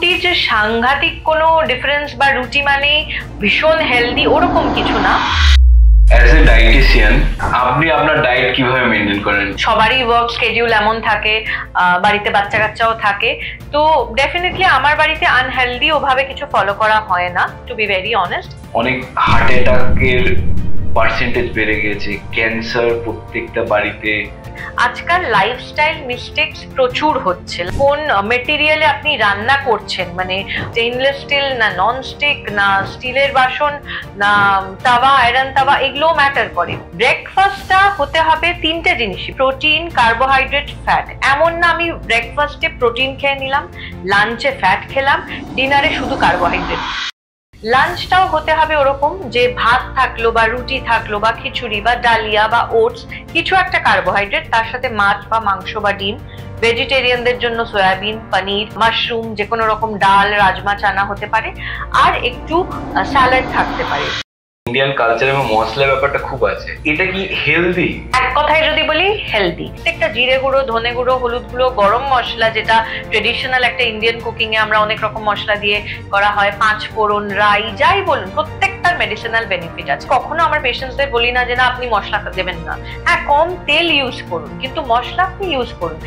রুটির যে সাংঘাতিক কোনো ডিফারেন্স বা রুটি মানে ভীষণ হেলদি ওরকম কিছু না। অ্যাজ এ ডায়েটিশিয়ান আপনি আপনার ডায়েট কিভাবে মেনটেন করেন? সবারই ওয়ার্ক স্কেডিউল এমন থাকে, বাড়িতে বাচ্চা কাচ্চাও থাকে, তো ডেফিনেটলি আমার বাড়িতে আনহেলদি ওভাবে কিছু ফলো করা হয় না, টু বি ভেরি অনেস্ট। অনেক হার্ট অ্যাটাকের পার্সেন্টেজ বেড়ে গেছে, ক্যান্সার প্রত্যেকটা বাড়িতে। আজকাল লাইফস্টাইল মিস্টেকস প্রচুর হচ্ছে। কোন মেটেরিয়ালে আপনি রান্না করছেন, মানে স্টেইনলেস স্টিল না নন স্টিক না স্টিলের বাসন না তাওয়া, আয়রন তাওয়া, এগুলোও ম্যাটার করে। ব্রেকফাস্টটা হতে হবে তিনটে জিনিসই, প্রোটিন, কার্বোহাইড্রেট, ফ্যাট। এমন না আমি ব্রেকফাস্টে প্রোটিন খেয়ে নিলাম, লাঞ্চে ফ্যাট খেলাম, ডিনারে শুধু কার্বোহাইড্রেট। লাঞ্চটাও হতে হবে ওরকম যে ভাত থাকলো বা রুটি থাকলো বা খিচুড়ি বা ডালিয়া বা ওটস, কিছু একটা কার্বোহাইড্রেট, তার সাথে মাছ বা মাংস বা ডিম। ভেজিটেরিয়ানদের জন্য সয়াবিন, পনির, মাশরুম, যে কোনো রকম ডাল, রাজমা, চানা হতে পারে, আর একটু স্যালাড থাকতে পারে। ইন্ডিয়ান কালচারে মশলার ব্যাপারটা খুব আছে, এটা কি হেলদি? এক কথায় যদি বলি হেলদি। প্রত্যেকটা জিরে গুঁড়ো, ধনে গুঁড়ো, হলুদ গুঁড়ো, গরম মশলা, যেটা ট্রেডিশনাল একটা ইন্ডিয়ান কুকিং এ আমরা অনেক রকম মশলা দিয়ে করা হয়, পাঁচ ফোড়ন, রাই, যাই বলুন, প্রত্যেকটার মেডিসিনাল বেনিফিট আছে। কখনো আমার পেশেন্টসদের বলি না যে না আপনি মশলা দেবেন না, হ্যাঁ কম তেল ইউজ করুন, কিন্তু মশলা আপনি ইউজ করুন।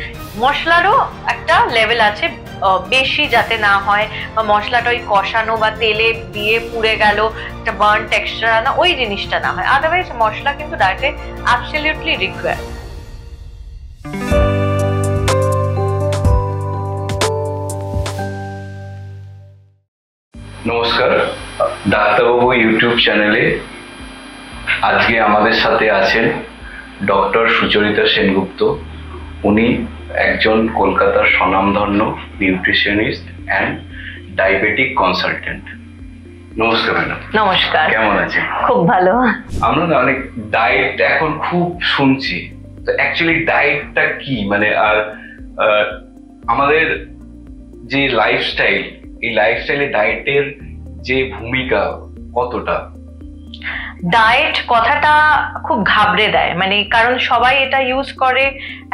মশলারও একটা লেভেল আছে, বেশি যাতে না হয় বা মশলাটা ওই কষানো বা তেলে দিয়ে পুড়ে গেল, একটা বার্ন টেক্সচার আনা, ওই জিনিসটা না হয়। আদারওয়াইজ মশলা কিন্তু ডায়েটে অ্যাবসলিউটলি রিকোয়ার্ড। নমস্কার, ডাক্তারবাবু ইউটিউব চ্যানেলে আজকে আমাদের সাথে আছেন ডক্টর সুচরিতা সেনগুপ্ত। উনি একজন কলকাতার স্বনামধন্য নিউট্রিশনিস্ট অ্যান্ড ডায়াবেটিক কনসালটেন্ট। নমস্কার ম্যাডাম। নমস্কার। কেমন আছেন? খুব ভালো। আমরা না অনেক ডায়েট এখন খুব শুনছি, তো অ্যাকচুয়ালি ডায়েটটা কি, মানে আর আমাদের যে লাইফস্টাইল, এই লাইফস্টাইলে ডায়েটের যে ভূমিকা কতটা? ডায়েট কথাটা খুব ঘাবড়ে দেয়, মানে কারণ সবাই এটা ইউজ করে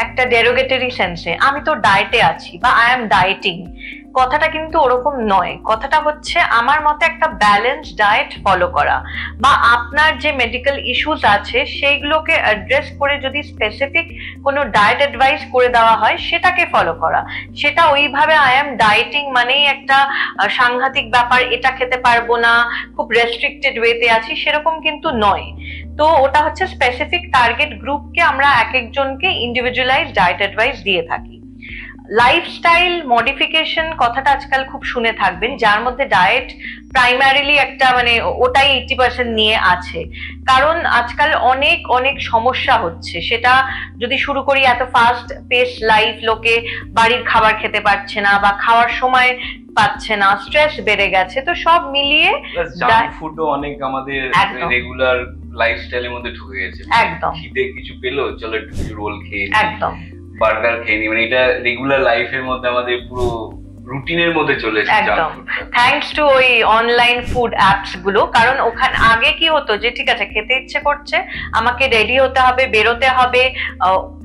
একটা ডেরোগেটরি সেন্সে, আমি তো ডায়েটে আছি বা আই এম ডায়েটিং। কথাটা কিন্তু ওরকম নয়। কথাটা হচ্ছে আমার মতে একটা ব্যালেন্স ডায়েট ফলো করা, বা আপনার যে মেডিকেল ইস্যুস আছে সেইগুলোকে অ্যাড্রেস করে যদি স্পেসিফিক কোনো ডায়েট অ্যাডভাইস করে দেওয়া হয় সেটাকে ফলো করা। সেটা ওইভাবে আই এম ডায়েটিং মানেই একটা সাংঘাতিক ব্যাপার, এটা খেতে পারবো না, খুব রেস্ট্রিক্টেড ওয়েতে আছি, সেরকম কিন্তু নয়। তো ওটা হচ্ছে স্পেসিফিক টার্গেট গ্রুপকে আমরা এক একজনকে ইন্ডিভিজুয়ালাইজ ডায়েট অ্যাডভাইস দিয়ে থাকি। লাইফস্টাইল মডিফিকেশন কথাটা আজকাল খুব শুনে থাকবেন, যার মধ্যে ডায়েট প্রাইমারিলি একটা মানে ওটাই 80% নিয়ে আছে। কারণ আজকাল অনেক অনেক সমস্যা হচ্ছে, সেটা যদি শুরু করি, এত ফাস্ট পেস লাইফ, লোকে বাড়ির খাবার খেতে পারছে না বা খাওয়ার সময় পাচ্ছে না, স্ট্রেস বেড়ে গেছে, তো সব মিলিয়ে জাঙ্ক ফুডও অনেক আমাদের রেগুলার লাইফস্টাইলের মধ্যে ঢুকে গেছে। একদম খিদে কিছু পেলো, চলো একটু রোল খেয়ে, একদম বার্গার খেয়ে নি, মানে এটা রেগুলার লাইফের মধ্যে আমাদের পুরো রুটিনের মধ্যে চলে এসেছে। একদম থ্যাঙ্কস টু ওই অনলাইন ফুড অ্যাপস গুলো। কারণ ওখানে আগে কি হতো যে ঠিক আছে খেতে ইচ্ছে করছে, আমাকে রেডি হতে হবে, বেরোতে হবে,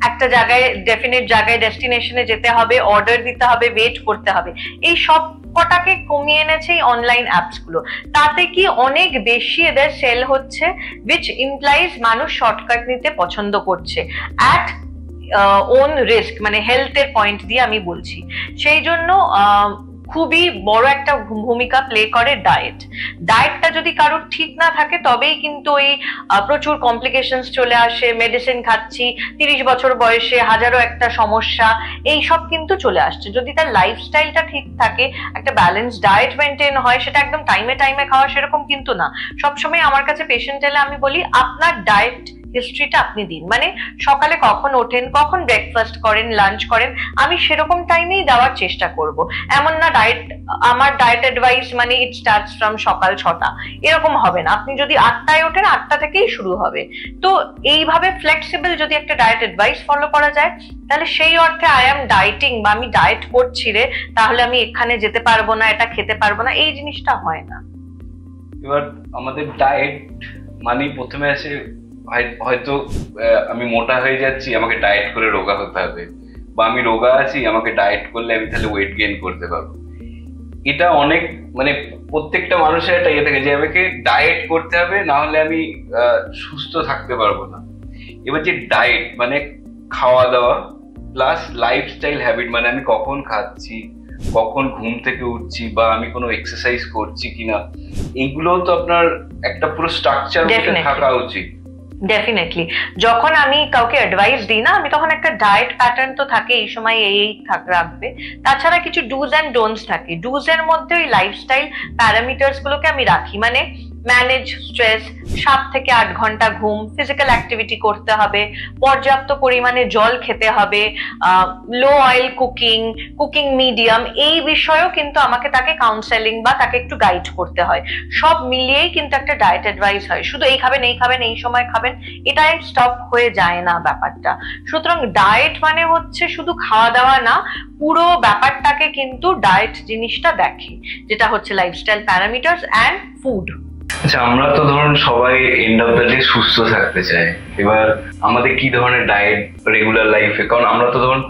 একটা জায়গায় ডেফিনেট জায়গায় ডেস্টিনেশনে যেতে হবে, অর্ডার দিতে হবে, ওয়েট করতে হবে, এই সব কটাকে কমিয়ে এনেছে এই অনলাইন অ্যাপস গুলো। তাতে কি অনেক বেশি এদের সেল হচ্ছে, উইচ ইমপ্লাইজ মানুষ শর্টকাট নিতে পছন্দ করছে অ্যাট ওন রিস্ক, মানে হেলথের পয়েন্ট দিয়ে আমি বলছি। সেই জন্য খুবই বড় একটা ভূমিকা প্লে করে ডায়েট। ডায়েটটা যদি কারোর ঠিক না থাকে তবেই কিন্তু ওই প্রচুর কমপ্লিকেশনস চলে আসে, মেডিসিন খাচ্ছি, 30 বছর বয়সে হাজারো একটা সমস্যা, এই সব কিন্তু চলে আসছে। যদি তার লাইফস্টাইলটা ঠিক থাকে, একটা ব্যালেন্স ডায়েট মেনটেন হয়, সেটা একদম টাইমে টাইমে খাওয়া সেরকম কিন্তু না। সবসময় আমার কাছে পেশেন্ট এলে আমি বলি আপনার ডায়েট হিস্ট্রিটা আপনি দিন, মানে সকালে কখন ওঠেন, কখন ব্রেকফাস্ট করেন, লাঞ্চ করেন, আমি সেরকম টাইমেই দেওয়ার চেষ্টা করব। এমন না আমার ডায়েট অ্যাডভাইস মানে ইট স্টার্টস ফ্রম সকাল 6টা, এরকম হবে না। আপনি যদি 8টায় ওঠেন 8টা থেকেই শুরু হবে। তো এইভাবে ফ্লেক্সিবল যদি একটা ডায়েট অ্যাডভাইস ফলো করা যায়, তাহলে সেই অর্থে আই এম ডায়েটিং বা আমি ডায়েট করছি রে, তাহলে আমি এখানে যেতে পারবো না, এটা খেতে পারবো না, এই জিনিসটা হয় না। এবার আমাদের ডায়েট মানে প্রথমে আসে হয়তো আমি মোটা হয়ে যাচ্ছি, আমাকে ডায়েট করে রোগা হতে হবে, বা আমি রোগা আছি, আমাকে ডায়েট করলে আমি তাহলে ওয়েট গেইন করতে পারবো। এটা অনেক মানে প্রত্যেকটা মানুষের একটা ইয়ে থাকে যে আমাকে ডায়েট করতে হবে, না হলে আমি সুস্থ থাকতে পারবো না। এবার যে ডায়েট মানে খাওয়া দাওয়া প্লাস লাইফস্টাইল হ্যাবিট, মানে আমি কখন খাচ্ছি, কখন ঘুম থেকে উঠছি, বা আমি কোনো এক্সারসাইজ করছি কিনা, এইগুলো তো আপনার একটা পুরো স্ট্রাকচার থাকা উচিত। ডেফিনেটলি যখন আমি কাউকে অ্যাডভাইস দিই না, আমি তখন একটা ডায়েট প্যাটার্ন তো থাকে, এই সময় এই রাখবে। তাছাড়া কিছু ডুজ অ্যান্ড ডোন্টস থাকে। ডুজ এর মধ্যে ওই লাইফস্টাইল প্যারামিটার্স গুলোকে আমি রাখি, মানে ম্যানেজ স্ট্রেস, 7 থেকে 8 ঘন্টা ঘুম, ফিজিক্যাল অ্যাক্টিভিটি করতে হবে, পর্যাপ্ত পরিমাণে জল খেতে হবে, লো অয়েল কুকিং মিডিয়াম, এই বিষয়েও কিন্তু আমাকে তাকে কাউন্সেলিং বা তাকে একটু গাইড করতে হয়। সব মিলিয়েই কিন্তু একটা ডায়েট অ্যাডভাইস হয়। শুধু এই খাবেন এই সময় খাবেন এটাই স্টপ হয়ে যায় না ব্যাপারটা। সুতরাং ডায়েট মানে হচ্ছে শুধু খাওয়া দাওয়া না, পুরো ব্যাপারটাকে কিন্তু ডায়েট জিনিসটা দেখে, যেটা হচ্ছে লাইফস্টাইল প্যারামিটার্স অ্যান্ড ফুড। আচ্ছা, আমরা তো ধরুন সবাই এন্ড অফ দ্য ডে সুস্থ থাকতে চাই। এবার আমাদের কি ধরনের ডায়েট রেগুলার লাইফে, কারণ আমরা তো ধরুন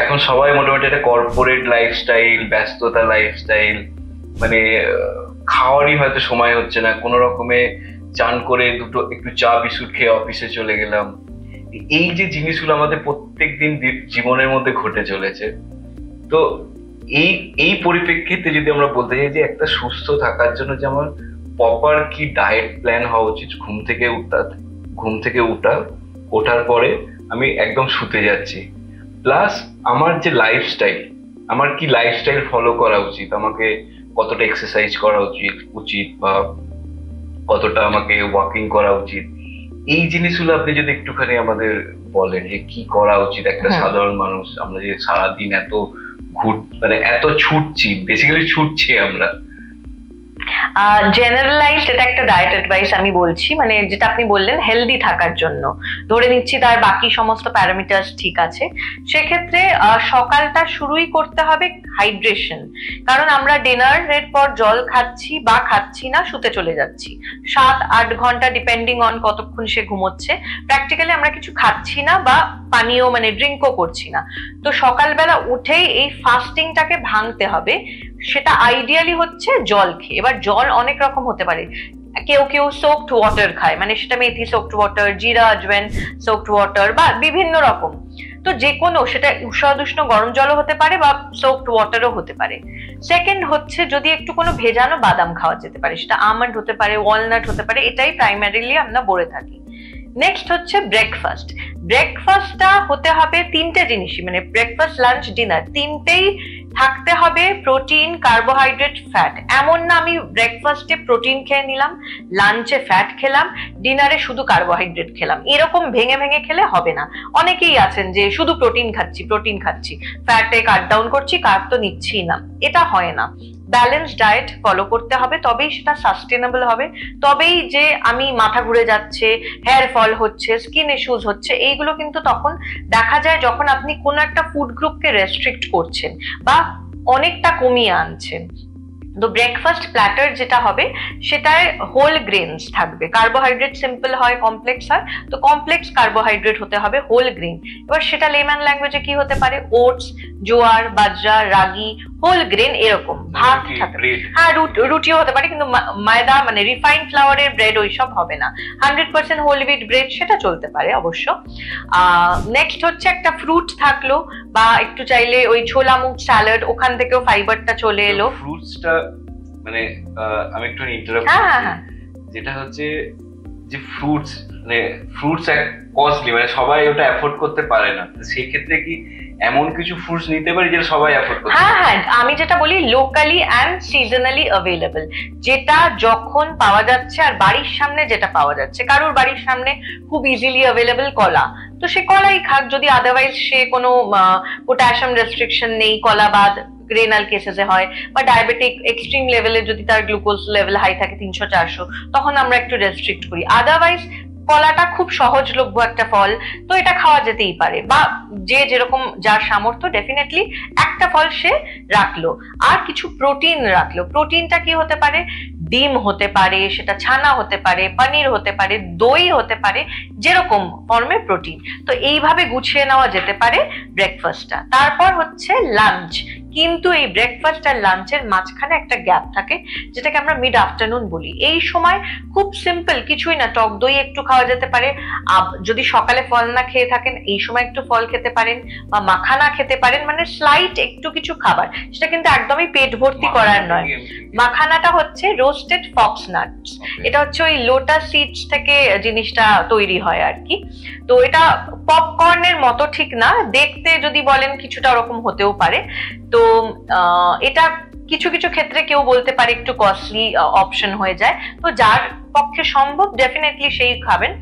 এখন সবাই মোটামুটি একটা কর্পোরেট লাইফস্টাইল, ব্যস্ততা লাইফস্টাইল, মানে খাওয়ারই হয়তো সময় হচ্ছে না, কোনো রকমে চান করে দুটো একটু চা বিস্কুট খেয়ে অফিসে চলে গেলাম। এই যে জিনিসগুলো আমাদের প্রত্যেকদিন জীবনের মধ্যে ঘটে চলেছে। তো এই পরিপ্রেক্ষিতে যদি আমরা বলতে চাই যে একটা সুস্থ থাকার জন্য যেমন প্রপার কি ডায়েট প্ল্যান হওয়া উচিত, ঘুম থেকে ওঠার পরে আমি একদম শুতে যাচ্ছি, প্লাস আমার যে লাইফস্টাইল, আমার কি লাইফস্টাইল ফলো করা উচিত, আমাকে কতটা এক্সারসাইজ করা উচিত বা কতটা আমাকে ওয়াকিং করা উচিত, এই জিনিসগুলো আপনি যদি একটুখানি আমাদের বলেন যে কি করা উচিত একটা সাধারণ মানুষ। আমরা যে সারাদিন মানে এত ছুটছি, বেসিক্যালি ছুটছি আমরা। জেনারেলাইজড এটা একটা ডায়েট অ্যাডভাইস আমি বলছি, মানে যেটা আপনি বললেন হেলদি থাকার জন্য, ধরে নিচ্ছি তার বাকি সমস্ত প্যারামিটার্স ঠিক আছে, সেক্ষেত্রে সকালটা শুরুই করতে হবে হাইড্রেশন। কারণ আমরা ডিনারের পর জল খাচ্ছি বা খাচ্ছি না, শুতে চলে যাচ্ছি 7-8 ঘন্টা ডিপেন্ডিং অন কতক্ষণ সে ঘুমোচ্ছে। প্র্যাকটিক্যালি আমরা কিছু খাচ্ছি না বা পানীয় মানে ড্রিঙ্কও করছি না। তো সকালবেলা উঠেই এই ফাস্টিংটাকে ভাঙতে হবে, সেটা আইডিয়ালি হচ্ছে জল খেয়ে। এবার জল অনেক রকম হতে পারে, কেউ সোকড ওয়াটার খায়, মানে সেটা মেথি সোকড ওয়াটার, জিরা আজওয়াইন সোকড ওয়াটার বা বিভিন্ন রকম। তো যে কোনো, সেটা উষ্ণ গরম জলও হতে পারে বা সোকড ওয়াটারও হতে পারে। সেকেন্ড হচ্ছে যদি একটু কোনো ভেজানো বাদাম খাওয়া যেতে পারে, সেটা আমন্ড হতে পারে, ওয়ালনাট হতে পারে, এটাই প্রাইমারিলি আমরা বলে থাকি। নেক্সট হচ্ছে ব্রেকফাস্টটা হতে হবে 3টে জিনিসই, মানে ব্রেকফাস্ট লাঞ্চ ডিনার তিনটেই থাকতে হবে প্রোটিন, কার্বোহাইড্রেট, ফ্যাট। এমন না আমি ব্রেকফাস্টে প্রোটিন খেয়ে নিলাম, লাঞ্চে ফ্যাট খেলাম, ডিনারে শুধু কার্বোহাইড্রেট খেলাম, এরকম ভেঙে খেলে হবে না। অনেকেই আছেন যে শুধু প্রোটিন খাচ্ছি, ফ্যাটে কাট ডাউন করছি, কার্ব তো নিচ্ছি না, এটা হয় না। ব্যালেন্স ডায়েট ফলো করতে হবে, তবেই সেটা সাস্টেনেবল হবে। তবেই যে আমি মাথা ঘুরে যাচ্ছে, হেয়ার ফল হচ্ছে, স্কিন ইস্যুজ হচ্ছে, এইগুলো কিন্তু তখন দেখা যায় যখন আপনি কোনো একটা ফুড গ্রুপকে রেস্ট্রিক্ট করছেন বা অনেকটা কমিয়ে আনছেন। তো ব্রেকফাস্ট প্ল্যাটার যেটা হবে সেটায় হোল গ্রেনস থাকবে, কার্বোহাইড্রেট সিম্পল হয়, কমপ্লেক্স হয়, তো কমপ্লেক্স কার্বোহাইড্রেট হতে হবে, হোল গ্রেন। এবার সেটা লেম্যান ল্যাঙ্গুয়েজে কি হতে পারে, ওটস, জোয়ার, বাজরা, রাগি, হোল গ্রেন, এরকম ভাত থাকবে। হ্যাঁ, রুটিও হতে পারে, কিন্তু ময়দা মানে রিফাইন্ড ফ্লাওয়ারের ব্রেড ওইসব হবে না। 100% হোল হুইট ব্রেড সেটা চলতে পারে অবশ্য। নেক্সট হচ্ছে একটা ফ্রুট থাকলো, বা একটু চাইলে ওই ছোলা মুগ স্যালাড, ওখান থেকেও ফাইবারটা চলে এলো। ফ্রুটসটা মানে আমি একটু ইন্টারাপ্ট যেটা হচ্ছে যে ফ্রুটস এক কস্টলি, মানে সবাই ওটা অ্যাফোর্ড করতে পারে না। সেই ক্ষেত্রে কি এমন কিছু ফ্রুটস নিতে পারি যেটা সবাই অ্যাফোর্ড করতে পারে? হ্যাঁ, আমি যেটা বলি লোকালি অ্যান্ড সিজনালি অ্যাভেলেবল, যেটা যখন পাওয়া যাচ্ছে আর বাড়ির সামনে যেটা পাওয়া যাচ্ছে। কারোর বাড়ির সামনে খুব ইজিলি অ্যাভেলেবল কলা, তো সে কলাই খাক। যদি আদারওয়াইজ সে কোনো পটাশিয়াম রেস্ট্রিকশন নেই, কলা বাদ রেনাল কেসেসে হয়, বা ডায়াবেটিক এক্সট্রিম লেভেলে যদি তার গ্লুকোজ লেভেল হাই থাকে 300-400, তখন আমরা একটু রেস্ট্রিক্ট করি। আদারওয়াইজ কলাটা খুব সহজলভ্য একটা ফল, তো এটা খাওয়া যেতেই পারে। বা যে যেরকম যার সামর্থ্য, ডেফিনেটলি একটা ফল সে রাখলো, আর কিছু প্রোটিন রাখলো। প্রোটিনটা কি হতে পারে, ডিম হতে পারে, সেটা ছানা হতে পারে, পনির হতে পারে, দই হতে পারে, যেরকম ফর্মে প্রোটিন। তো এইভাবে গুছিয়ে নেওয়া যেতে পারে ব্রেকফাস্টটা। তারপর হচ্ছে লাঞ্চ, কিন্তু এই ব্রেকফাস্ট আর লাঞ্চের মাঝখানে একটা গ্যাপ থাকে, যেটাকে আমরা মিড আফটারনুন বলি। এই সময় খুব সিম্পল, কিছুই না, টক দই একটু খাওয়া যেতে পারে। যদি সকালে ফল না খেয়ে থাকেন, এই সময় একটু ফল খেতে পারেন, বা মাখানা খেতে পারেন, মানে স্লাইট একটু কিছু খাবার, সেটা কিন্তু একদমই পেট ভর্তি করার নয়। মাখানাটা হচ্ছে রোস্টেড ফক্স নাটস, এটা হচ্ছে ওই লোটাস সিডস থেকে জিনিসটা তৈরি হয় আর কি। তো এটা পপকর্নের মতো ঠিক না, দেখতে যদি বলেন কিছুটা ওরকম হতেও পারে। তো এটা কিছু কিছু ক্ষেত্রে কেউ বলতে পারে একটু কস্টলি অপশন হয়ে যায়, তো যার পক্ষে সম্ভব ডেফিনেটলি সেই খাবেন।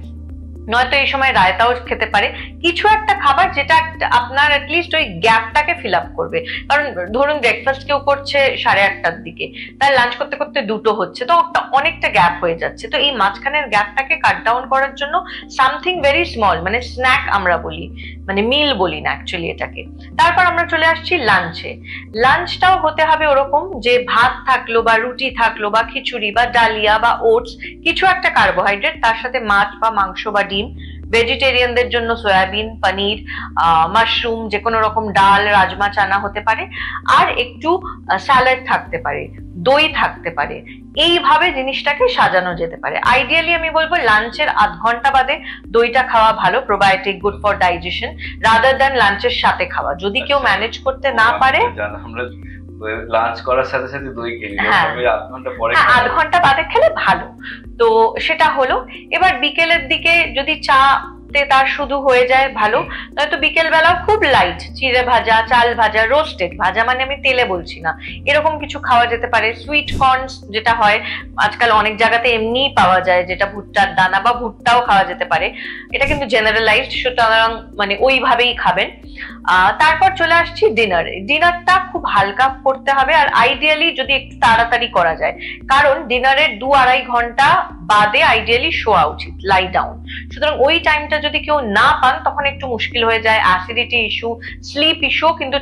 নয়তো এই সময় রায়তাও খেতে পারে, কিছু একটা খাবার যেটা আপনার অ্যাটলিস্ট ওই গ্যাপটাকে ফিল আপ করবে। কারণ ধরুন ব্রেকফাস্ট কেউ করছে 8:30টার দিকে, তার লাঞ্চ করতে করতে 2টো হচ্ছে, তো অনেকটা গ্যাপ হয়ে যাচ্ছে। তো এই মাঝখানের গ্যাপটাকে কাট ডাউন করার জন্য সামথিং ভেরি স্মল, মানে স্ন্যাক আমরা বলি, মানে মিল বলি না অ্যাকচুয়ালি এটাকে। তারপর আমরা চলে আসছি লাঞ্চে। লাঞ্চটাও হতে হবে ওরকম যে ভাত থাকলো বা রুটি থাকলো বা খিচুড়ি বা ডালিয়া বা ওটস, কিছু একটা কার্বোহাইড্রেট, তার সাথে মাছ বা মাংস বা ডিম। ভেজিটেরিয়ানদের জন্য সয়াবিন, পনির, মাশরুম, যে কোনো রকম ডাল, রাজমা, চানা হতে পারে। আর একটু স্যালাড থাকতে পারে, দই থাকতে পারে। এইভাবে জিনিসটাকে সাজানো যেতে পারে। আইডিয়ালি আমি বলবো লাঞ্চের আধ ঘন্টা বাদে দইটা খাওয়া ভালো, probiotic, good for digestion, rather than লাঞ্চের সাথে খাওয়া। যদি কেউ ম্যানেজ করতে না পারে, আমরা লাঞ্চ করার সাথে সাথে দই খেলি, আধ ঘন্টা পরে, আধ ঘন্টা বাদে খেলে ভালো। তো সেটা হলো। এবার বিকেলের দিকে যদি চা তার শুধু হয়ে যায় ভালো, নয়তো বিকেল বেলাও খুব লাইট চিড়ে ভাজা, চাল ভাজা, রোস্টেড ভাজা, মানে আমি তেলে বলছি না, এরকম কিছু খাওয়া যেতে পারে। সুইট কর্নস যেটা হয় আজকাল অনেক জায়গাতে এমনিই পাওয়া যায়, যেটা ভুট্টার দানা বা ভুট্টাও খাওয়া যেতে পারে। এটা কিন্তু জেনারেলাইজড, সুতরাং মানে ওইভাবেই খাবেন। তারপর চলে আসছি ডিনারে। ডিনারটা খুব হালকা করতে হবে, আর আইডিয়ালি যদি একটু তাড়াতাড়ি করা যায়, কারণ ডিনারের 2-2.5 ঘন্টা বাদে আইডিয়ালি শোয়া উচিত, লাই ডাউন। সুতরাং ওই টাইমটা যদি কেউ না পান, তখন একটু মুশকিল হয়ে যায়। অ্যাসিডিটি ইস্যু, স্লিপ ইস্যু কিন্তু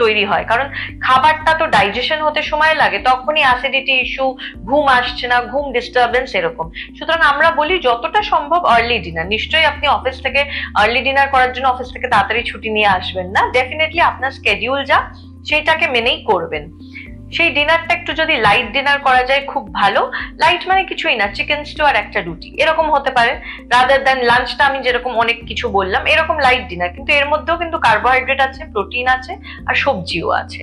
তৈরি হয়, কারণ খাবারটা তো ডাইজেশন হতে সময় লাগে, তখনই অ্যাসিডিটি ইস্যু, ঘুম আসছে না, ঘুম ডিস্টারবেন্স, এরকম। সুতরাং আমরা বলি যতটা সম্ভব আর্লি ডিনার। নিশ্চয়ই আপনি অফিস থেকে আর্লি ডিনার করার জন্য অফিস থেকে তাড়াতাড়ি ছুটি নিয়ে আসবেন না, ডেফিনেটলি আপনার স্কেডিউল যা সেইটাকে মেনেই করবেন। সেই ডিনারটা একটু যদি লাইট ডিনার করা যায় খুব ভালো। লাইট মানে কিছুই না, চিকেন স্টু আর একটা রুটি, এরকম হতে পারে, রাদার দ্যান লাঞ্চটা আমি যেরকম অনেক কিছু বললাম, এরকম লাইট ডিনার, কিন্তু এর মধ্যেও কিন্তু কার্বোহাইড্রেট আছে, প্রোটিন আছে, আর সবজিও আছে।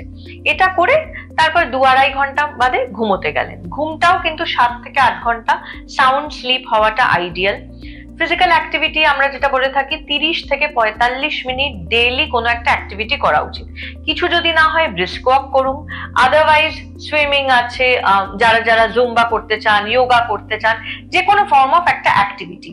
এটা করে তারপর 2-2.5 ঘন্টা বাদে ঘুমোতে গেলেন। ঘুমটাও কিন্তু 7 থেকে 8 ঘন্টা সাউন্ড স্লিপ হওয়াটা আইডিয়াল। ফিজিক্যাল অ্যাক্টিভিটি আমরা যেটা বলে থাকি, 30 থেকে 45 মিনিট ডেইলি কোনো একটা অ্যাক্টিভিটি করা উচিত। কিছু যদি না হয় ব্রিস্ক ওয়াক করুন, আদারওয়াইজ সুইমিং আছে, যারা যারা জুম্বা করতে চান, যোগা করতে চান, যে কোনো ফর্ম অফ একটা অ্যাক্টিভিটি।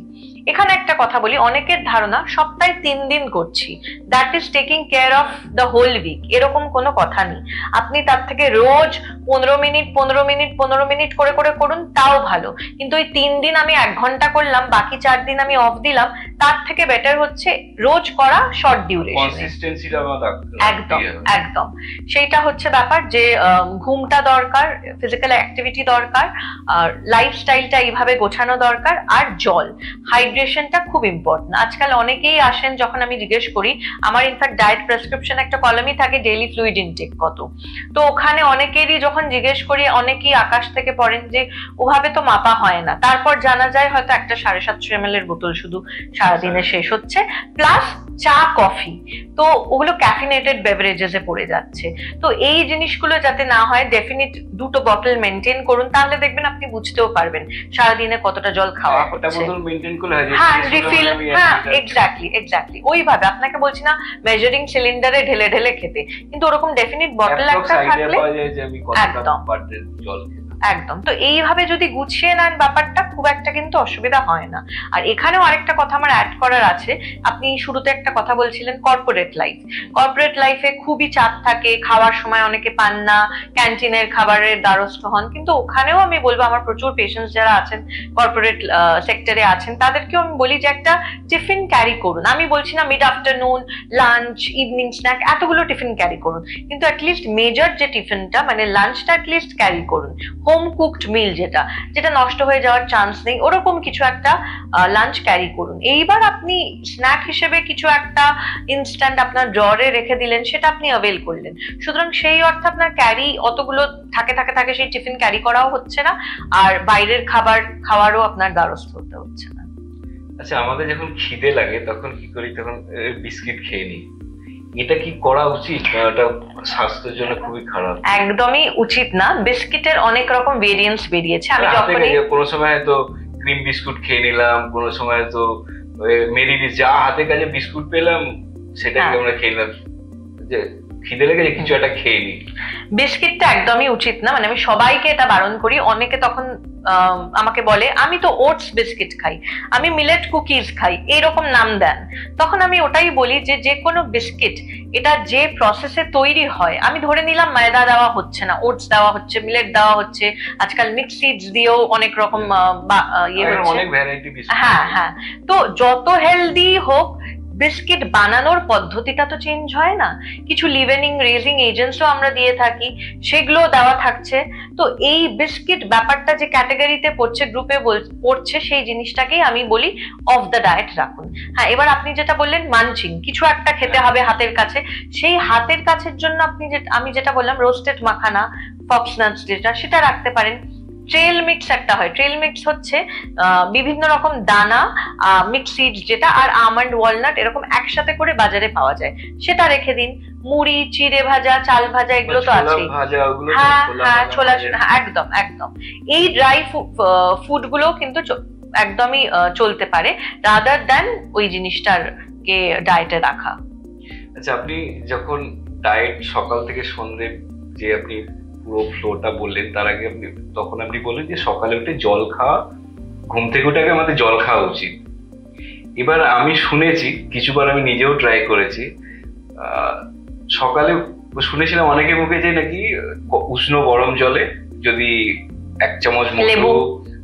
এখানে একটা কথা বলি, অনেকের ধারণা সপ্তাহে 3 দিন করছি, that is taking care of the whole week, এরকম কোনো কথা নেই। আপনি তার থেকে রোজ 15 মিনিট 15 মিনিট 15 মিনিট করে করে করুন, তাও ভালো। কিন্তু ওই 3 দিন আমি 1 ঘন্টা করলাম, বাকি 4 দিন আমি অফ দিলাম, তার থেকে বেটার হচ্ছে রোজ করা শর্ট ডিউরেশন। একদম একদম সেইটা হচ্ছে ব্যাপার, যে ঘুমটা দরকার, ফিজিক্যাল অ্যাক্টিভিটি দরকার, আর লাইফস্টাইলটা এইভাবে গোছানো দরকার, আর জল, হাইড্রেশনটা খুব ইম্পর্টেন্ট। আজকাল অনেকেই আসেন, যখন আমি জিজ্ঞেস করি, আমার ইনফ্যাক্ট ডায়েট প্রেসক্রিপশন একটা কলামই থাকে, ডেইলি ফ্লুইড ইনটেক কত। তো ওখানে অনেকেরই যখন জিজ্ঞেস করি, অনেকেই আকাশ থেকে পড়েন যে ওভাবে তো মাপা হয় না। তারপর জানা যায় হয়তো একটা 750 ml এর বোতল শুধু সারাদিনে শেষ হচ্ছে, প্লাস চা, কফি, তো ওগুলো ক্যাফিনেটেড বেভারেজেসে পড়ে যাচ্ছে। তো এই জিনিসগুলো যাতে না হয়, ডেফিনিট 2টো বটল মেনটেন করুন, তাহলে দেখবেন আপনি বুঝতেও পারবেন সারাদিনে কতটা জল খাওয়া হচ্ছে। হ্যাঁ, রিফিল, হ্যাঁ, এক্স্যাক্টলি ওইভাবে। আপনাকে বলছি না মেজারিং সিলিন্ডারে ঢেলে ঢেলে খেতে, কিন্তু ওরকম ডেফিনিট বটল একটা থাকলে একদম। তো এইভাবে যদি গুছিয়ে নেন ব্যাপারটা, খুব একটা কিন্তু অসুবিধা হয় না। আর এখানেও আরেকটা কথা আমার অ্যাড করার আছে, আপনি শুরুতে একটা কথা বলছিলেন কর্পোরেট লাইফ। কর্পোরেট লাইফে খুবই চাপ থাকে, খাওয়ার সময় অনেকে পান না, ক্যান্টিনের খাবারের দ্বারস্থ হন। কিন্তু ওখানেও আমি বলবো, আমার প্রচুর পেশেন্টস যারা আছেন কর্পোরেট সেক্টরে আছেন, তাদেরকেও আমি বলি যে একটা টিফিন ক্যারি করুন। আমি বলছি না mid afternoon, lunch, evening snack এতগুলো টিফিন ক্যারি করুন, কিন্তু অ্যাটলিস্ট মেজর যে টিফিনটা মানে লাঞ্চটা অ্যাটলিস্ট ক্যারি করুন। হোম কুকড মিল, যেটা যেটা নষ্ট হয়ে যাওয়ার চান্স নেই, ওরকম কিছু একটা লাঞ্চ ক্যারি করুন। এইবার আপনি স্ন্যাক হিসেবে কিছু একটা ইনস্ট্যান্ট আপনার ড্রয়ারে রেখে দিলেন, সেটা আপনি অ্যাভেল করলেন। সুতরাং সেই অর্থে আপনার ক্যারি অতগুলো থাকে সেই টিফিন ক্যারি করাও হচ্ছে না, আর বাইরের খাবার খাওয়ারও আপনার দ্বারস্থ হতে হচ্ছে না। আচ্ছা, আমাদের যখন খিদে লাগে তখন কি করি? তখন বিস্কিট খেয়ে নিই। এটা কি করা উচিত? এটা স্বাস্থ্যের জন্য খুবই খারাপ। একদমই উচিত না। বিস্কিটের অনেক রকম ভেরিয়েন্টস বেরিয়েছে। আমি যখনই কোনো সময় তো ক্রিম বিস্কুট খেয়ে নিলাম, কোনো সময় তো মেরি যা হাতে কাছে বিস্কুট পেলাম সেটাকে আমরা খেয়ে নিলাম, যে খিদে লেগে কিছু একটা খেয়ে নিই। বিস্কিটটা একদমই উচিত না। মানে আমি সবাইকে এটা বারণ করি। অনেকে তখন আমাকে বলে আমি তো ওটস বিস্কিট খাই, আমি মিলেট কুকিজ খাই, এইরকম নাম দেন। তখন আমি ওটাই বলি যে যে কোনো বিস্কিট এটা যে প্রসেসে তৈরি হয়, আমি ধরে নিলাম ময়দা দেওয়া হচ্ছে না, ওটস দেওয়া হচ্ছে, মিলেট দেওয়া হচ্ছে, আজকাল মিক্স সিডস দিয়েও অনেক রকম ইয়ে হচ্ছে, অনেক ভ্যারাইটি বিস্কিট। হ্যাঁ হ্যাঁ, তো যত হেলদি হোক বিস্কিট বানানোর পদ্ধতিটা তো চেঞ্জ হয় না। কিছু লিভেনিং রেজিং এজেন্টসও আমরা দিয়ে থাকি, সেগুলো দেওয়া থাকছে। তো এই বিস্কিট ব্যাপারটা যে ক্যাটাগরিতে পড়ছে, গ্রুপে পড়ছে, সেই জিনিসটাকেই আমি বলি অফ দ্য ডায়েট রাখুন। হ্যাঁ, এবার আপনি যেটা বললেন মানচিং, কিছু একটা খেতে হবে হাতের কাছে, সেই হাতের কাছের জন্য আপনি আমি যেটা বললাম রোস্টেড মাখানা, ফক্স নাটস যেটা, সেটা রাখতে পারেন। ট্রেল মিক্স একটা হয়, ট্রেল মিক্স হচ্ছে বিভিন্ন রকম দানা, মিক্স সিডস যেটা, আর আমন্ড, ওয়ালনাট এরকম একসাথে করে বাজারে পাওয়া যায়, সেটা রেখে দিন। মুড়ি, চিড়ে ভাজা, চাল ভাজা, এগুলো তো আছেই। হ্যাঁ হ্যাঁ, ছোলা, একদম একদম। এই ড্রাই ফুড গুলো কিন্তু একদমই চলতে পারে, রাদার দ্যান ওই জিনিসটাকে ডায়েটে রাখা। আচ্ছা, আপনি যখন ডায়েট সকাল থেকে সন্ধ্যে যে আপনি পুরো ফ্লোটা বললেন, তার আগে তখন আপনি বললেন যে সকালে উঠে জল খাওয়া, ঘুম থেকে উঠে আগে আমাদের জল খাওয়া উচিত। এবার আমি শুনেছি, কিছুবার আমি নিজেও ট্রাই করেছি, সকালে শুনেছিলাম অনেকের মুখে যে নাকি উষ্ণ গরম জলে যদি 1 চামচ মধু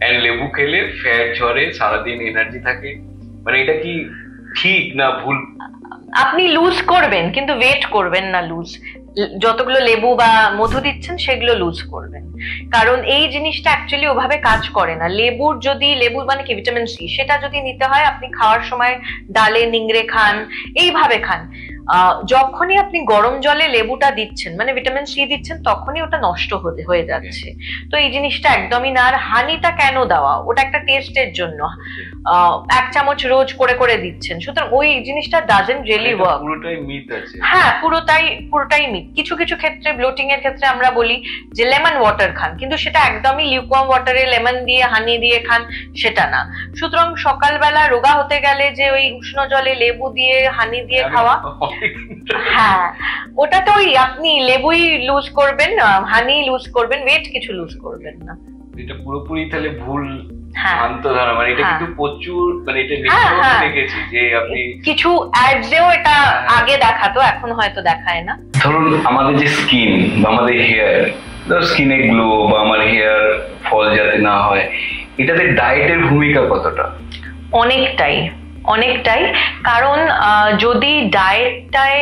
এন্ড লেবু খেলে ফ্যাট ঝরে, সারাদিন এনার্জি থাকে। মানে এটা কি ঠিক না ভুল? আপনি লুজ করবেন কিন্তু ওয়েট করবেন না লুজ। যতগুলো লেবু বা মধু দিচ্ছেন সেগুলো লুজ করবেন, কারণ এই জিনিসটা অ্যাকচুয়ালি ওভাবে কাজ করে না। লেবু মানে কি ভিটামিন সি, সেটা যদি নিতে হয় আপনি খাওয়ার সময় ডালে নিংড়ে খান, এইভাবে খান। যখনই আপনি গরম জলে লেবুটা দিচ্ছেন মানে ভিটামিন সি দিচ্ছেন, তখনই ওটা নষ্ট হয়ে যাচ্ছে। তো এই জিনিসটা একদমই না। আর হানিটা কেন দেওয়া? ওটা একটা টেস্টের জন্য। 1 চামচ রোজ করে করে দিচ্ছেন, সুতরাং ওই জিনিসটা ডাজন্ট রিয়েলি ওয়ার্ক। পুরোটাই মিথ আছে। হ্যাঁ, পুরোটাই মিথ। কিছু কিছু ক্ষেত্রে ব্লোটিং এর ক্ষেত্রে আমরা বলি যে লেমন ওয়াটার খান, কিন্তু সেটা একদমই লিউকওয়ার্ম ওয়াটারে লেমন দিয়ে হানি দিয়ে খান, সেটা না। সুতরাং সকালবেলা রোগা হতে গেলে যে ওই উষ্ণ জলে লেবু দিয়ে হানি দিয়ে খাওয়া, হ্যাঁ, ওটা তো ওই আপনি লেবুই লুজ করবেন, হানি লুজ করবেন, ওয়েট কিছু লুজ করবেন না। এটা পুরোপুরি তাহলে ভুল ধারণা। মানে এটা কিন্তু প্রচুর, মানে এটা দেখেছি যে আপনি কিছু অ্যাডসেও এটা আগে দেখাতো, এখন হয়তো দেখায় না। ধরুন আমাদের যে স্কিন বা আমাদের হেয়ার, স্কিনে গ্লো বা আমার হেয়ার ফল যাতে না হয়, এটাতে ডায়েটের ভূমিকা কতটা? অনেকটাই। কারণ যদি ডায়েটটায়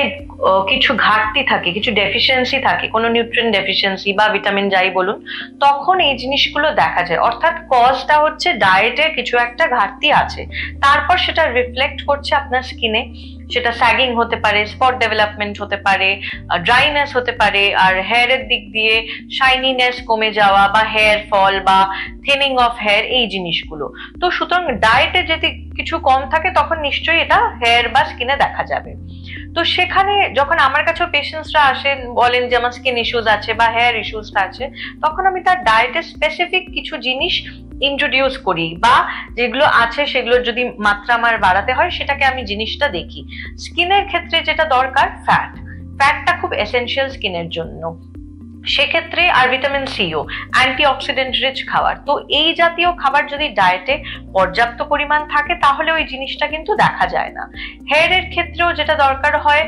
কিছু ঘাটতি থাকে, কিছু ডেফিসিয়েন্সি থাকে, কোনো নিউট্রিয়েন্ট ডেফিসিয়েন্সি বা ভিটামিন যাই বলুন, তখন এই জিনিসগুলো দেখা যায়। অর্থাৎ কজটা হচ্ছে ডায়েটের কিছু একটা ঘাটতি আছে, তারপর সেটা রিফ্লেক্ট করছে আপনার স্কিনে। সেটা স্যাগিং হতে পারে, স্পট ডেভেলপমেন্ট হতে পারে, ড্রাইনেস হতে পারে, আর হেয়ারের দিক দিয়ে শাইনিনেস কমে যাওয়া বা হেয়ার ফল বা থিনিং অফ হেয়ার, এই জিনিসগুলো। তো সুতরাং ডায়েটে যদি কিছু কম থাকে তখন নিশ্চয়ই এটা হেয়ার বা স্কিনে দেখা যাবে। তো সেখানে যখন আমার কাছেও পেশেন্টসরা আসেন, বলেন যে আমার স্কিন ইস্যুস আছে বা হেয়ার ইস্যুসটা আছে, তখন আমি তার ডায়েটে স্পেসিফিক কিছু জিনিস ইন্ট্রোডিউস করি, বা যেগুলো আছে সেগুলোর যদি মাত্রা আমার বাড়াতে হয় সেটাকে আমি জিনিসটা দেখি। স্কিনের ক্ষেত্রে যেটা দরকার, ফ্যাটটা খুব এসেনশিয়াল স্কিনের জন্য, সেক্ষেত্রে আর ভিটামিন সিও, অ্যান্টিঅক্সিডেন্ট রিচ খাবার। তো এই জাতীয় খাবার যদি ডায়েটে পর্যাপ্ত পরিমাণ থাকে তাহলে ওই জিনিসটা কিন্তু দেখা যায় না। হেয়ারের ক্ষেত্রেও যেটা দরকার হয়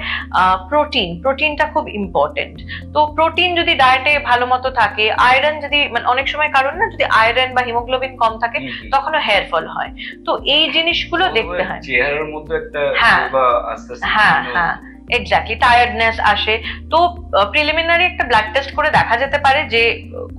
প্রোটিনটা খুব ইম্পর্টেন্ট। তো প্রোটিন যদি ডায়েটে ভালো মতো থাকে, আয়রন যদি, মানে অনেক সময় কারণ না, যদি আয়রন বা হিমোগ্লোবিন কম থাকে তখনও হেয়ার ফল হয়। তো এই জিনিসগুলো দেখতে হয়। চেহারার মধ্যে একটা হ্যাঁ, এক্স্যাক্টলি, টায়ার্ডনেস আসে। তো প্রিলিমিনারি একটা ব্লাড টেস্ট করে দেখা যেতে পারে যে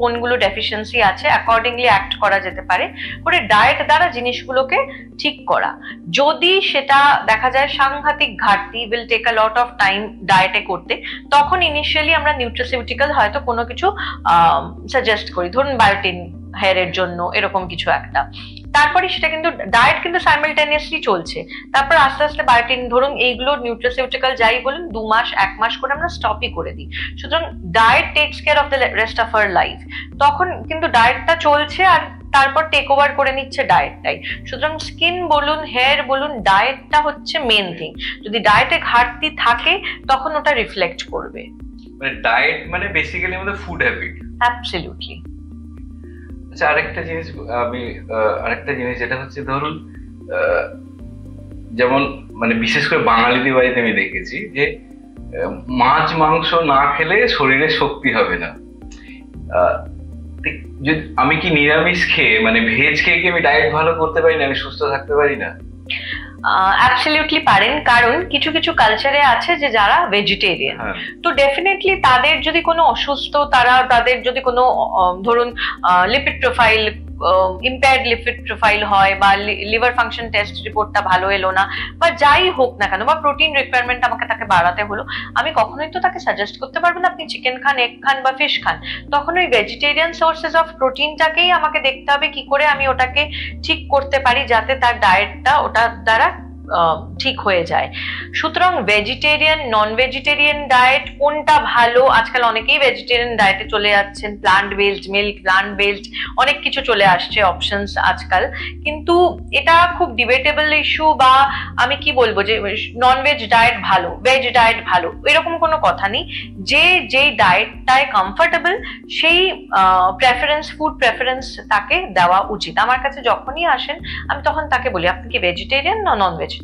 কোনগুলো ডেফিসিয়েন্সি আছে, অ্যাকর্ডিংলি অ্যাক্ট করা যেতে পারে, করে ডায়েট দ্বারা জিনিসগুলোকে ঠিক করা। যদি সেটা দেখা যায় সাংঘাতিক ঘাটতি, will take a lot of time ডায়েটে করতে, তখন ইনিশিয়ালি আমরা নিউট্রাসিউটিক্যাল হয়তো কোনো কিছু সাজেস্ট করি, ধরুন বায়োটিন হেয়ারের জন্য, এরকম কিছু একটা। তারপরে সেটা কিন্তু ডায়েট কিন্তু সাইমালটেনিয়াসলি চলছে, তারপর আস্তে আস্তে বায়োটিন, ধরুন এইগুলো নিউট্রাসিউটিক্যাল যাই বলুন 2 মাস 1 মাস করে আমরা স্টপই করে দিই। সুতরাং diet tax care of the rest of our life. তখন কিন্তু ডায়েটটা চলছে আর তারপর টেক ওভার করে নিচ্ছে ডায়েটটাই। সুতরাং স্কিন বলুন, হেয়ার বলুন, ডায়েটটা হচ্ছে মেন থিং। যদি ডায়েটে ঘাটতি থাকে তখন ওটা রিফ্লেক্ট করবে। মানে ডায়েট মানে বেসিক্যালি আমাদের ফুড হ্যাবিট। অ্যাবসলিউটলি। আচ্ছা, আরেকটা জিনিস যেটা হচ্ছে, ধরুন যেমন মানে বিশেষ করে বাঙালিদের বাড়িতে আমি দেখেছি যে মাছ মাংস না খেলে শরীরে শক্তি হবে না। আমি কি নিরামিষ খেয়ে, মানে ভেজ খেয়ে কি আমি ডায়েট ভালো করতে পারি না, আমি সুস্থ থাকতে পারি না? অ্যাবসলিউটলি পারেন, কারণ কিছু কিছু কালচারে আছে যে যারা ভেজিটেরিয়ান, তো ডেফিনেটলি তাদের যদি কোনো অসুস্থ, তাদের যদি কোনো ধরুন lipid profile, impaired lipid profile হয়, বা লিভার ফাংশন টেস্ট রিপোর্টটা ভালো এলো না, বা যাই হোক না কেন, বা প্রোটিন রিকোয়ারমেন্ট আমাকে তাকে বাড়াতে হলো, আমি কখনোই তো তাকে সাজেস্ট করতে পারবো না আপনি চিকেন খান, এগ খান বা ফিশ খান। তখন ওই ভেজিটেরিয়ান সোর্সেস অফ প্রোটিনটাকেই আমাকে দেখতে হবে কি করে আমি ওটাকে ঠিক করতে পারি, যাতে তার ডায়েটটা ওটার দ্বারা ঠিক হয়ে যায়। সুতরাং ভেজিটেরিয়ান, নন ভেজিটেরিয়ান ডায়েট কোনটা ভালো, আজকাল অনেকেই ভেজিটেরিয়ান ডায়েটে চলে যাচ্ছেন, plant based milk, plant based অনেক কিছু চলে আসছে অপশনস আজকাল, কিন্তু এটা খুব ডিবেটেবল ইস্যু। বা আমি কি বলবো যে নন ভেজ ডায়েট ভালো, ভেজ ডায়েট ভালো, এরকম কোনো কথা নেই। যেই ডায়েটটায় কমফোর্টেবল সেই প্রেফারেন্স, ফুড প্রেফারেন্স তাকে দেওয়া উচিত। আমার কাছে যখনই আসেন আমি তখন তাকে বলি আপনি কি ভেজিটেরিয়ান না নন ভেজিটেরিয়ান।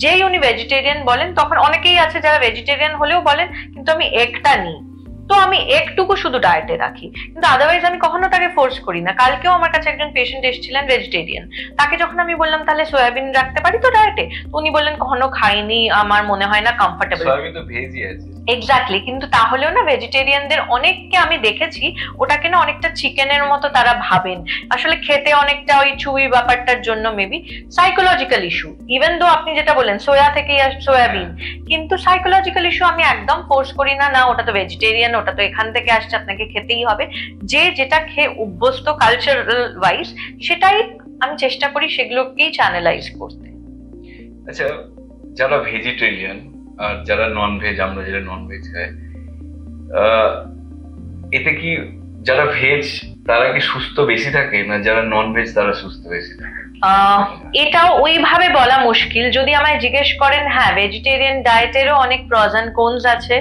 যেই উনি ভেজিটেরিয়ান বলেন, তখন অনেকেই আছে যারা ভেজিটেরিয়ান হলেও বলেন কিন্তু আমি এগটা নিই, তো আমি একটুকু শুধু ডায়েটে রাখি, কিন্তু আদারওয়াইজ আমি কখনো তাকে ফোর্স করি না। কালকেও আমার কাছে একজন পেশেন্ট এসেছিলেন ভেজিটেরিয়ান, তাকে যখন আমি বললাম তাহলে সয়াবিন রাখতে পারি তো ডায়েটে, তো উনি বললেন কখনো খাইনি, আমার মনে হয় না কমফোর্টেবল। সয়াবিন তো ভেজই আছে। এক্স্যাক্টলি, কিন্তু তাহলেও না ভেজিটেরিয়ানদের অনেককে আমি দেখেছি ওটাকে না অনেকটা চিকেনের মতো তারা ভাবেন, আসলে খেতে অনেকটা ওই চুই ব্যাপারটার জন্য maybe psychological issue. Even though আপনি যেটা বলেন সোয়া থেকেই সয়াবিন, কিন্তু সাইকোলজিক্যাল ইস্যু আমি একদম ফোর্স করি না, না ওটা তো ভেজিটেরিয়ান, ওটা তো এখান থেকে আসছে, আপনাকে খেতেই হবে। যে যেটা খেয়ে অভ্যস্ত কালচারাল ওয়াইজ, সেটাই আমি চেষ্টা করি সেগুলোকেই চ্যানেলাইজ করতে। আচ্ছা, যারা ভেজিটেরিয়ান আর যারা নন ভেজ, আমরা যারা নন ভেজ খাই, এতে কি যারা ভেজ তারা কি সুস্থ বেশি থাকে, না যারা নন ভেজ তারা সুস্থ বেশি থাকে? এটাও ওইভাবে বলা মুশকিল। যদি আমায় জিজ্ঞেস করেন, হ্যাঁ ভেজিটেরিয়ান ডায়েটেরও অনেক প্রস এন্ড কোনস আছে,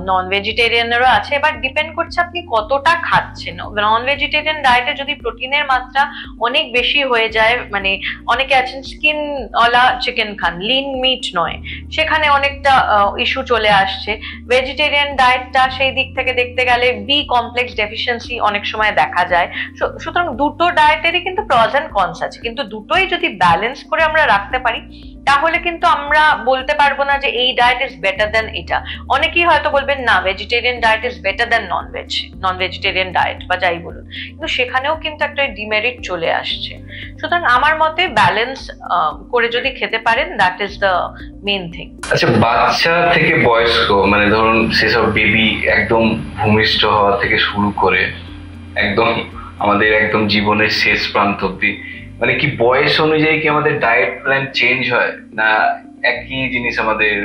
নন ভেজিটেরিয়ানেরও আছে, এবার ডিপেন্ড করছে আপনি কতটা খাচ্ছেন। নন ভেজিটেরিয়ান ডায়েটে যদি প্রোটিনের মাত্রা অনেক বেশি হয়ে যায়, মানে অনেকে আছেন স্কিন ওয়ালা চিকেন খান, লিন মিট নয়, সেখানে অনেকটা ইস্যু চলে আসছে। ভেজিটেরিয়ান ডায়েটটা সেই দিক থেকে দেখতে গেলে বি কমপ্লেক্স ডেফিসিয়েন্সি অনেক সময় দেখা যায়। সুতরাং দুটো ডায়েটেরই কিন্তু প্রস এন্ড কনস আছে, কিন্তু দুটোই যদি ব্যালেন্স করে আমরা রাখতে পারি তাহলে কিন্তু আমরা বলতে পারবো না যে এই ডায়েট ইজ বেটার দেন এটা। অনেকেই হয়তো বলবেন না vegetarian diet is better then non vegetarian diet বা যাই বলুন, কিন্তু সেখানেও কিন্তু একটা ডিমেরিট চলে আসছে। সুতরাং আমার মতে ব্যালেন্স করে যদি খেতে পারেন, that is the main thing. আচ্ছা, বাচ্চা থেকে বয়স্ক, মানে ধরুন সেসব বেবি একদম ভূমিষ্ঠ হওয়া থেকে শুরু করে একদম আমাদের একদম জীবনের শেষ প্রান্ত অব্দি, মানে কি বয়স অনুযায়ী কি আমাদের ডায়েট প্ল্যান চেঞ্জ হয়, না একই জিনিস আমাদের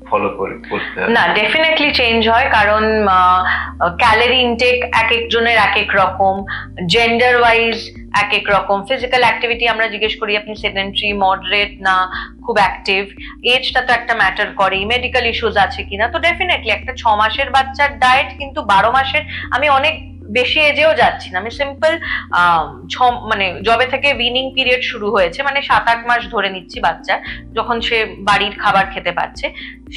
ফলো করতে হয়? না, ডেফিনেটলি চেঞ্জ হয়, কারণ ক্যালোরি ইনটেক এক একজনের এক এক রকম, জেন্ডার ওয়াইজ এক এক রকম, ফিজিক্যাল অ্যাক্টিভিটি আমরা জিজ্ঞেস করি আপনি সেডেন্টারি, মডারেট না খুব অ্যাক্টিভ, এজটা তো একটা ম্যাটার করে, মেডিকেল ইস্যুজ আছে কিনা। তো ডেফিনেটলি একটা 6 মাসের বাচ্চার ডায়েট কিন্তু 12 মাসের, আমি অনেক বেশি এজেও যাচ্ছি না, আমি সিম্পল মানে জবে থেকে উইনিং পিরিয়ড শুরু হয়েছে, মানে 7-8 মাস ধরে নিচ্ছি বাচ্চা যখন সে বাড়ির খাবার খেতে পারছে,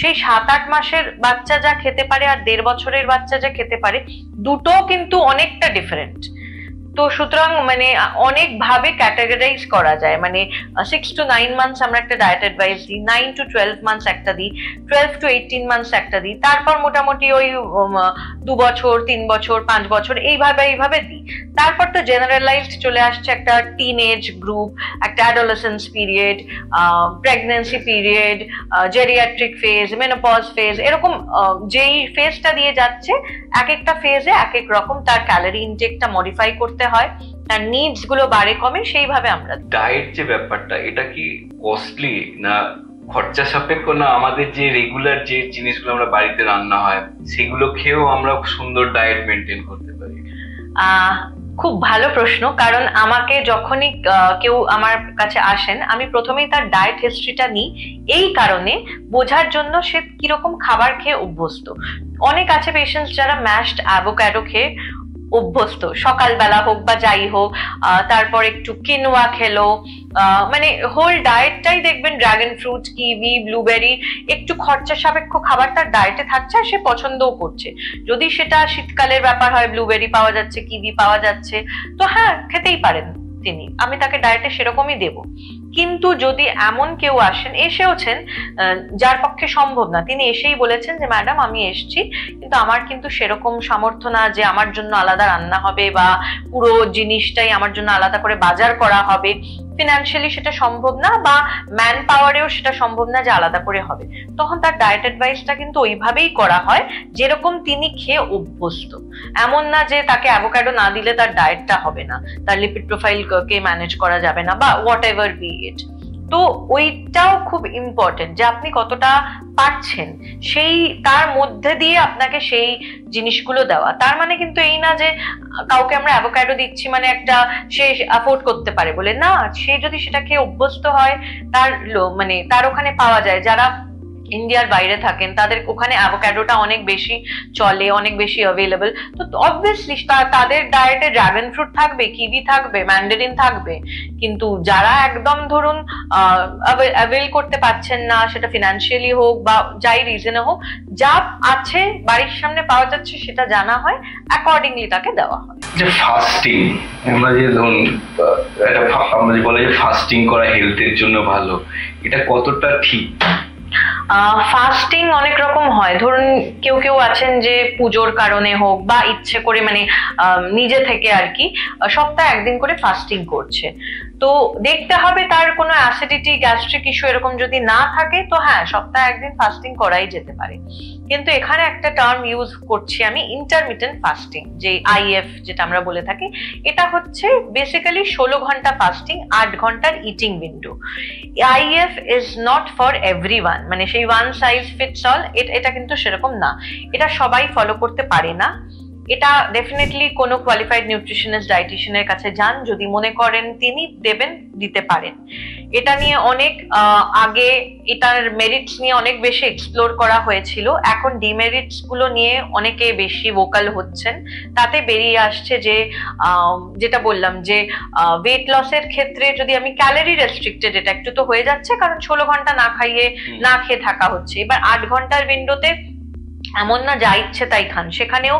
সেই 7-8 মাসের বাচ্চা যা খেতে পারে আর 1.5 বছরের বাচ্চা যা খেতে পারে, দুটো কিন্তু অনেকটা ডিফারেন্ট। তো সুতরাং মানে অনেক ভাবে ক্যাটাগরাইজ করা যায়, মানে 6 to 9 মান্থস আমরা একটা ডায়েট অ্যাডভাইস দিই, 9 to 12 মান্থস একটা দিই, 12 to 18 মান্থস একটা দিই, তারপর মোটামুটি ওই 2 বছর 3 বছর 5 বছর এইভাবে দিই। তারপর তো জেনারেলাইজড চলে আসছে একটা টিন এজ গ্রুপ, একটা adolescence period, pregnancy period, geriatric phase, menopause phase, এরকম যেই ফেজটা দিয়ে যাচ্ছে এক একটা ফেজে এক এক রকম তার ক্যালোরি ইনটেকটা মডিফাই করতে হয়, তার নিডস গুলো বাড়ে কমে সেইভাবে আমরা। ডায়েট যে ব্যাপারটা, এটা কি কস্টলি না খরচা সাপেক্ষ, না আমাদের যে রেগুলার যে জিনিসগুলো আমরা বাড়িতে রান্না হয় সেগুলো খেয়েও আমরা সুন্দর ডায়েট মেনটেন করতে পারি? খুব ভালো প্রশ্ন, কারণ আমাকে যখনই কেউ আমার কাছে আসেন আমি প্রথমেই তার ডায়েট হিস্ট্রিটা নিই, এই কারণে বোঝার জন্য সে কিরকম খাবার খেয়ে অভ্যস্ত। অনেক আছে পেশেন্টস যারা ম্যাশড অ্যাভোক্যাডো খেয়ে অভ্যস্ত, সকালবেলা হোক বা যাই হোক, তারপর একটু কিনোয়া খেলো, মানে হোল ডায়েটটাই দেখবেন ড্রাগন ফ্রুট, কিউই, ব্লুবেরি, একটু খরচা সাপেক্ষ খাবার তার ডায়েটে থাকছে আর সে পছন্দও করছে। যদি সেটা শীতকালের ব্যাপার হয়, ব্লুবেরি পাওয়া যাচ্ছে, কিউই পাওয়া যাচ্ছে, তো হ্যাঁ খেতেই পারেন তিনি, আমি তাকে ডায়েটে সেরকমই দেব। কিন্তু যদি এমন কেউ আসেন, এসেওছেন, যার পক্ষে সম্ভব না, তিনি এসেই বলেছেন যে ম্যাডাম আমি এসছি কিন্তু আমার কিন্তু সেরকম সামর্থ্য না যে আমার জন্য আলাদা রান্না হবে বা পুরো জিনিসটাই আমার জন্য আলাদা করে বাজার করা হবে, ফিনান্সিয়ালি সেটা সম্ভব না বা ম্যান পাওয়ারেও সেটা সম্ভব না যে আলাদা করে হবে, তখন তার ডায়েট অ্যাডভাইসটা কিন্তু ওইভাবেই করা হয় যেরকম তিনি খেয়ে অভ্যস্ত। এমন না যে তাকে অ্যাভোকাডো না দিলে তার ডায়েটটা হবে না, তার লিপিড প্রোফাইলকে ম্যানেজ করা যাবে না বা হোয়াট এভার বি ইট। তো ওইটাও খুব ইম্পর্টেন্ট যে আপনি কতটা পারছেন সেই তার মধ্যে দিয়ে আপনাকে সেই জিনিসগুলো দেওয়া। তার মানে কিন্তু এই না যে কাউকে আমরা অ্যাভোকাডো দিচ্ছি মানে একটা সে অ্যাফোর্ড করতে পারে বলে, না, সে যদি সেটাকে অভ্যস্ত হয়, তার মানে তার ওখানে পাওয়া যায়, যারা ইন্ডিয়ার বাইরে থাকেন তাদের ওখানে অ্যাভোকাডোটা অনেক বেশি চলে, অনেক বেশি অ্যাভেলেবল, তো অবভিয়াসলি তাদের ডায়েটে ড্রাগন ফ্রুট থাকবে, কিউই থাকবে, ম্যান্ডারিন থাকবে। কিন্তু যারা একদম ধরুন অ্যাভেল করতে পারছেন না, সেটা ফিনান্সিয়ালি হোক বা যাই রিজনে হোক, যা আছে বাড়ির সামনে পাওয়া যাচ্ছে সেটা জানা হয়, অ্যাকর্ডিংলি তাকে দেওয়া হয়। যে ফাস্টিং, আমরা যে ধরুন আমরা যে বলে যে ফাস্টিং করা হেলথের জন্য ভালো, এটা কতটা ঠিক? ফাস্টিং অনেক রকম হয়, ধরুন কেউ কেউ আছেন যে পুজোর কারণে হোক বা ইচ্ছে করে মানে নিজে থেকে আর কি সপ্তাহে একদিন করে ফাস্টিং করছে, তো দেখতে হবে তার কোনো অ্যাসিডিটি, গ্যাস্ট্রিক ইস্যু এরকম যদি না থাকে তো হ্যাঁ সপ্তাহে একদিন ফাস্টিং করাই যেতে পারে। কিন্তু এখানে একটা টার্ম ইউজ করছি আমি, ইন্টারমিটেন্ট ফাস্টিং, যে আইএফ যেটা আমরা বলে থাকি, এটা হচ্ছে বেসিক্যালি 16 ঘন্টা ফাস্টিং, 8 ঘন্টার eating window. If is not for everyone, মানে সেই ওয়ান সাইজ ফিটস অল, এটা কিন্তু সেরকম না, এটা সবাই ফলো করতে পারে না। এটা ডেফিনেটলি কোনো কোয়ালিফাইড নিউট্রিশনিস্ট, ডায়েটিশিয়ানের কাছে যান, যদি মনে করেন তিনি দেবেন, দিতে পারেন। এটা নিয়ে অনেক আগে এটার মেরিটস নিয়ে অনেক বেশি এক্সপ্লোর করা হয়েছিল, এখন ডিমেরিটস গুলো নিয়ে অনেকে বেশি ভোকাল হচ্ছেন। তাতে বেরিয়ে আসছে যে যেটা বললাম যে ওয়েট লসের ক্ষেত্রে যদি আমি ক্যালোরি রেস্ট্রিক্টেড, এটা একটু তো হয়ে যাচ্ছে কারণ 16 ঘন্টা না খেয়ে থাকা হচ্ছে, এবার 8 ঘন্টার উইন্ডোতে এমন না যা ইচ্ছে তাই খান, সেখানেও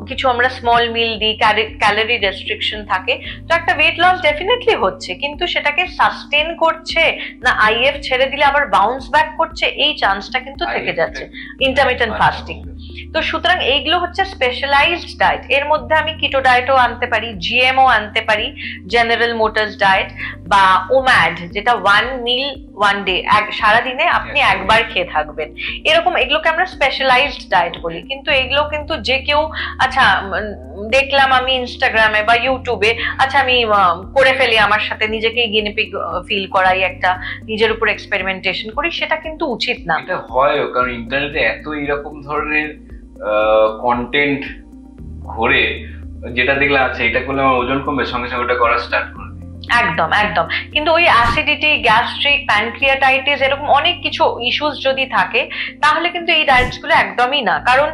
কিছু আমরা স্মল মিল দিই, ক্যালোরি রেস্ট্রিকশন থাকে, তো একটা ওয়েট লস ডেফিনেটলি হচ্ছে, কিন্তু সেটাকে সাস্টেন করছে না আইএফ ছেড়ে দিলে আবার বাউন্স ব্যাক করছে, এই চান্সটা কিন্তু থেকে যাচ্ছে ইন্টারমিটেন্ট ফাস্টিং। তো সুতরাং এইগুলো হচ্ছে স্পেশালাইজড ডায়েট, এর মধ্যে আমি কিটো ডায়েটও আনতে পারি, জিএমও আনতে পারি, জেনারেল মোটরস ডায়েট, বা ওম্যাড যেটা 1 মিল 1 ডে, সারাদিনে আপনি একবার খেয়ে থাকবেন, এরকম এগুলোকে আমরা স্পেশালাইজড ডায়েট বলি। কিন্তু এগুলো কিন্তু যে কেউ, আচ্ছা দেখলাম আমি ইনস্টাগ্রামে বা ইউটিউবে, আচ্ছা আমি করে ফেলি, আমার সাথে নিজেকেই গিনিপিগ ফিল করাই, একটা নিজের উপর এক্সপেরিমেন্টেশন করি, সেটা কিন্তু উচিত না। এটা হয় কারণ ইন্টারনেটে এত এরকম ধরনের কন্টেন্ট ঘোরে, যেটা দেখলে আচ্ছা এটা করলে আমার ওজন কমবে, সঙ্গে সঙ্গে ওটা করা স্টার্ট করে দিই। একদম একদম। কিন্তু ওই অ্যাসিডিটি, গ্যাস্ট্রিক, প্যানক্রিয়াটাইটিস এরকম অনেক কিছু ইস্যুস যদি থাকে তাহলে কিন্তু এই ডায়েটস গুলো একদমই না। কারণ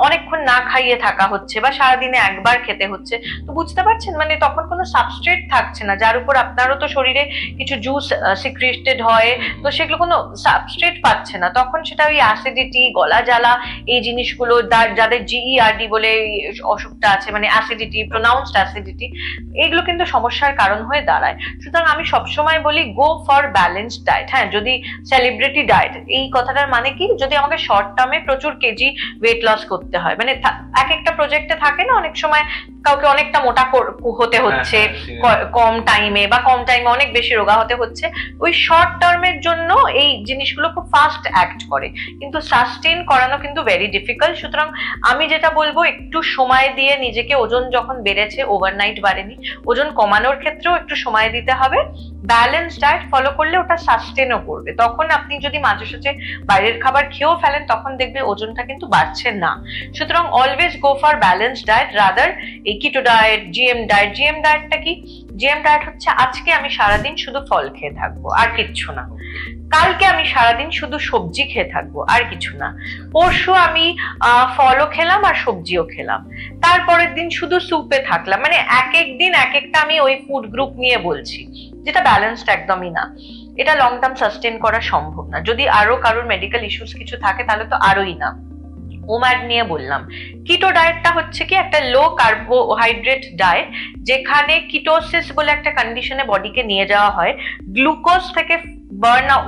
অনেকক্ষণ না খাইয়ে থাকা হচ্ছে বা সারাদিনে একবার খেতে হচ্ছে, তো বুঝতে পারছেন মানে তখন কোনো সাবস্ট্রেট থাকছে না যার উপর আপনারও তো শরীরে কিছু জুস সিক্রেটেড হয়, তো সেগুলো কোনো সাবস্ট্রেট পাচ্ছে না, তখন সেটা ওই অ্যাসিডিটি, গলা জ্বালা, এই জিনিসগুলো যাদের জিইআরডি বলে অসুখটা আছে, মানে অ্যাসিডিটি, প্রোনাউন্সড অ্যাসিডিটি, এগুলো কিন্তু সমস্যার কারণ হয়ে দাঁড়ায়। সুতরাং আমি সবসময় বলি গো ফর ব্যালেন্সড ডায়েট। হ্যাঁ, যদি সেলিব্রিটি ডায়েট, এই কথাটার মানে কি, যদি আমাকে শর্ট টার্মে প্রচুর কেজি ওয়েট লস করতে হয়, মানে এক একটা প্রজেক্টে থাকে না অনেক সময় কাউকে অনেকটা মোটা হতে হচ্ছে কম টাইমে, বা কম টাইমে অনেক বেশি রোগা হতে হচ্ছে, ওই শর্ট টার্মের জন্য এই জিনিসগুলো খুব ফাস্ট অ্যাক্ট করে, কিন্তু সাস্টেন করানো কিন্তু ভেরি ডিফিকাল্ট। সুতরাং আমি যেটা বলবো, একটু সময় দিয়ে নিজেকে, ওজন যখন বেড়েছে ওভারনাইট বাড়েনি, ওজন কমানোর ক্ষেত্রেও একটু সময় দিতে হবে। ব্যালেন্স ডায়েট ফলো করলে ওটা সাস্টেনও করবে। তখন আপনি যদি মাঝে সাঝে বাইরের খাবার খেয়েও ফেলেন তখন দেখবে ওজনটা কিন্তু বাড়ছে না। সুতরাং always go for balance diet rather এই keto diet, GM diet. GM ডায়েটটা কি? জিএম ডায়েট হচ্ছে আজকে আমি সারাদিন শুধু ফল খেয়ে থাকবো আর কিচ্ছু না, কালকে আমি সারাদিন শুধু সবজি খেয়ে থাকবো আর কিছু না, পরশু আমি ফলও খেলাম আর সবজিও খেলাম, তারপরের দিন শুধু স্যুপে থাকলাম, মানে এক এক দিন এক একটা আমি ওই ফুড গ্রুপ নিয়ে বলছি, যেটা ব্যালেন্সড একদমই না। এটা লং টার্ম সাস্টেন করা সম্ভব না। যদি আরো কারোর মেডিকেল ইস্যুস কিছু থাকে তাহলে তো আরোই না। ওম্যাড নিয়ে বললাম। কিটো ডায়েটটা হচ্ছে কি একটা লো কার্বোহাইড্রেট ডায়েট, যেখানে কিটোসিস বলে একটা কন্ডিশনে বডিকে নিয়ে যাওয়া হয়, গ্লুকোজ থেকে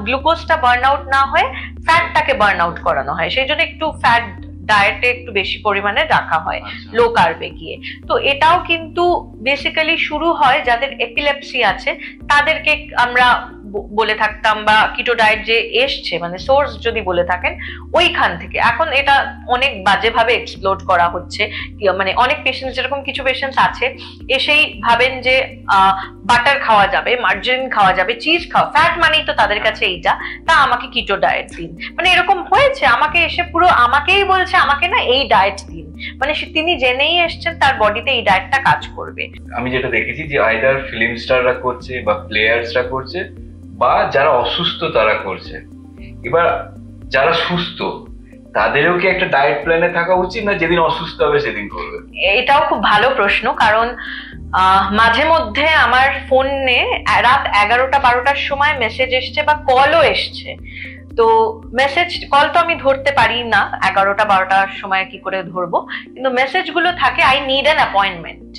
গ্লুকোজটা বার্ন আউট না হয়ে ফ্যাটটাকে বার্ন আউট করানো হয়, সেই জন্য একটু ফ্যাট ডায়েটে একটু বেশি পরিমাণে রাখা হয় লো কার্বে গিয়ে। তো এটাও কিন্তু বেসিক্যালি শুরু হয় যাদের এপিলেপসি আছে তাদেরকে আমরা বলে থাকতাম, বা কিটো ডায়েট যে এসছে মানে সোর্স যদি বলে থাকেন ওইখান থেকে। এখন এটা অনেক বাজেভাবে এক্সপ্লোর করা হচ্ছে, মানে অনেক পেশেন্ট, যেরকম কিছু পেশেন্ট আছে এসেই ভাবেন যে বাটার খাওয়া যাবে, মার্জারিন খাওয়া যাবে, চিজ খাওয়া, ফ্যাট মানেই তো তাদের কাছে এইটা, তা আমাকে কিটো ডায়েট দিন, মানে এরকম হয়েছে। আমাকে এসে পুরো আমাকেই বলছে আমাকে না এই ডায়েট দিন, মানে তিনি জেনেই এসছেন তার বডিতে এই ডায়েটটা কাজ করবে। আমি যেটা দেখেছি যে আইদার ফিল্ম স্টাররা করছে বা প্লেয়ার্সরা করছে বা যারা অসুস্থ তারা করছে। এবার যারা সুস্থ তাদেরও কি একটা ডায়েট প্ল্যানে থাকা উচিত, না যেদিন অসুস্থ হবে সেদিন করবে? এটাও খুব ভালো প্রশ্ন, কারণ মাঝে মধ্যে আমার ফোনে রাত 11টা-12টার সময় মেসেজ এসছে বা কলও এসছে। তো মেসেজ কল তো আমি ধরতে পারি না 11টা-12টার সময়, কি করে ধরবো, কিন্তু মেসেজ গুলো থাকে আই নিড অ্যান অ্যাপয়েন্টমেন্ট।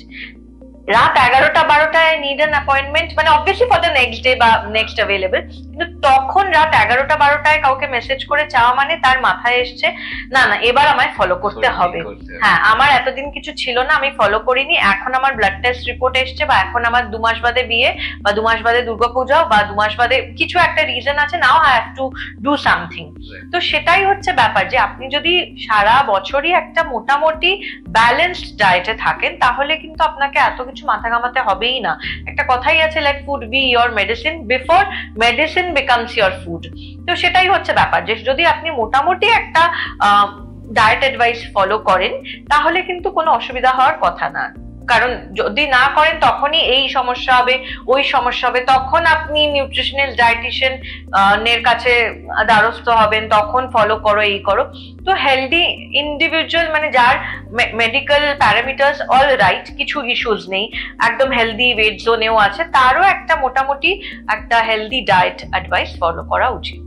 রাত 11টা-12টায় নিড অ্যান অ্যাপয়েন্টমেন্ট, মানে obviously for the next day বা নেক্সট অ্যাভেলেবল, কিন্তু তখন রাত 11টা-12টায় কাউকে মেসেজ করে চাওয়া মানে তার মাথায় এসছে না না এবার আমায় ফলো করতে হবে। হ্যাঁ, আমার এতদিন কিছু ছিল না, আমি ফলো করিনি, এখন আমার ব্লাড টেস্ট রিপোর্ট এসছে, বা এখন আমার 2 মাস বাদে বিয়ে, বা 2 মাস বাদে দুর্গাপূজাও, বা 2 মাস বাদে কিছু একটা রিজন আছে, now I have to do something. তো সেটাই হচ্ছে ব্যাপার, যে আপনি যদি সারা বছরই একটা মোটামুটি ব্যালেন্সড ডায়েটে থাকেন তাহলে কিন্তু আপনাকে এত কিছু মাথা ঘামাতে হবেই না। একটা কথাই আছে, let food be your medicine before medicine becomes your food. তো সেটাই হচ্ছে ব্যাপার, যে যদি আপনি মোটামুটি একটা ডায়েট অ্যাডভাইস ফলো করেন তাহলে কিন্তু কোনো অসুবিধা হওয়ার কথা না। কারণ যদি না করেন তখনই এই সমস্যা হবে, ওই সমস্যা হবে, তখন আপনি নিউট্রিশনিস্ট, ডায়েটিশিয়ান এর কাছে দ্বারস্থ হবেন, তখন ফলো করো, এই করো। তো হেলদি ইন্ডিভিজুয়াল, মানে যার মেডিকেল প্যারামিটার্স অল রাইট, কিছু ইস্যুস নেই, একদম হেলদি ওয়েট জোনেও আছে, তারও একটা মোটামুটি একটা হেলদি ডায়েট অ্যাডভাইস ফলো করা উচিত।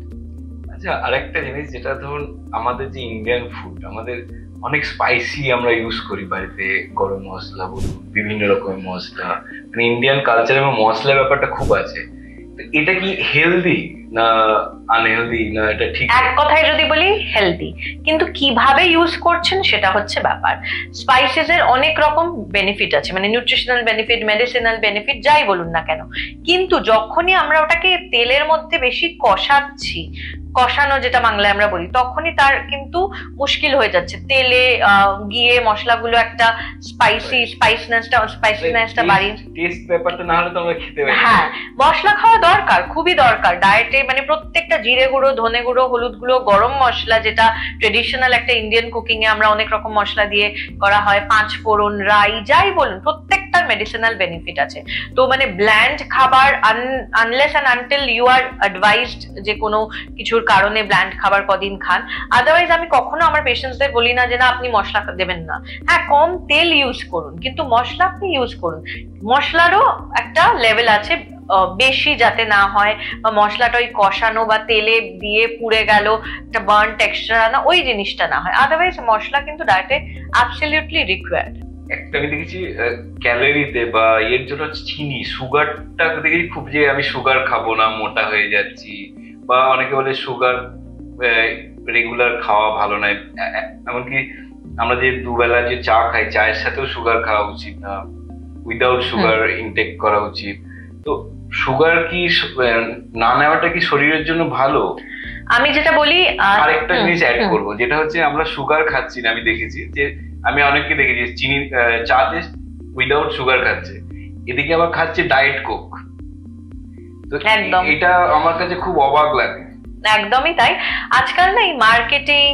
আচ্ছা, আরেকটা জিনিস, যেটা ধরুন আমাদের যে ইন্ডিয়ান ফুড, আমাদের অনেক স্পাইসি আমরা ইউজ করি বাড়িতে, গরম মশলা বলুন, বিভিন্ন রকমের মশলা, মানে ইন্ডিয়ান কালচারে মশলা ব্যাপারটা খুব আছে। এটা কি হেলদি না আনহেলদি, না এটা ঠিক? এক কথায় যদি বলি হেলদি, কিন্তু কিভাবে ইউজ করছেন সেটা হচ্ছে ব্যাপার। স্পাইসেস এর অনেক রকম বেনিফিট আছে, মানে নিউট্রিশনাল বেনিফিট, মেডিসিনাল বেনিফিট, যাই বলুন না কেন, কিন্তু যখনই আমরা ওটাকে তেলের মধ্যে বেশি কষাচ্ছি, কষানো যেটা বাংলায় আমরা বলি, তখনই তার কিন্তু মুশকিল হয়ে যাচ্ছে। তেলে গিয়ে মশলাগুলো একটা স্পাইসিনেসটা বাড়িয়ে, টেস্ট ব্যাপারটা না হলে তো আমরা খেতে পারি। হ্যাঁ, মশলা খাওয়া দরকার, খুবই দরকার ডায়েটে, মানে প্রত্যেকটা জিরে গুঁড়ো, ধনে গুঁড়ো, হলুদ গুঁড়ো, গরম মশলা, যেটা ট্রেডিশনাল একটা ইন্ডিয়ান কুকিং এ আমরা অনেক রকম মশলা দিয়ে করা হয়, 5 ফোড়ন, রাই, যাই বলুন, প্রত্যেকটা প্রত্যেকটার মেডিসিনাল বেনিফিট আছে। তো মানে ব্ল্যান্ড খাবার unless and until you are advised যে কোনো কিছুর কারণে ব্ল্যান্ড খাবার কদিন খান, আদারওয়াইজ আমি কখনো আমার পেশেন্টসদের বলি না যে না আপনি মশলা দেবেন না। হ্যাঁ, কম তেল ইউজ করুন, কিন্তু মশলা আপনি ইউজ করুন। মশলারও একটা লেভেল আছে, বেশি যাতে না হয়, বা মশলাটা ওই কষানো বা তেলে দিয়ে পুড়ে গেল একটা বার্ন টেক্সচার আনা, ওই জিনিসটা না হয়। আদারওয়াইজ মশলা কিন্তু ডায়েটে অ্যাবসলিউটলি রিকোয়ার্ড। একটা আমি দেখেছি ক্যালোরিতে বা এর জন্য চিনি, সুগারটা দেখেছি খুব, যে আমি সুগার খাবো না মোটা হয়ে যাচ্ছি, বা অনেকে বলে সুগার রেগুলার খাওয়া ভালো নয়। এমনকি আমরা যে দুবেলা যে চা খাই, চায়ের সাথেও সুগার খাওয়া উচিত না, উইদাউট সুগার ইনটেক করা উচিত। তো সুগার কি না নেওয়াটা কি শরীরের জন্য ভালো? আমি যেটা বলি আরেকটা জিনিস অ্যাড করবো, যেটা হচ্ছে আমরা সুগার খাচ্ছি না। আমি দেখেছি যে, আমি অনেককে দেখেছি চিনি চাতে উইদাউট সুগার খাচ্ছে, এদিকে আবার খাচ্ছে ডায়েট কোক। তো এটা আমার কাছে খুব অবাক লাগে। একদমই তাই। আজকাল না এই মার্কেটিং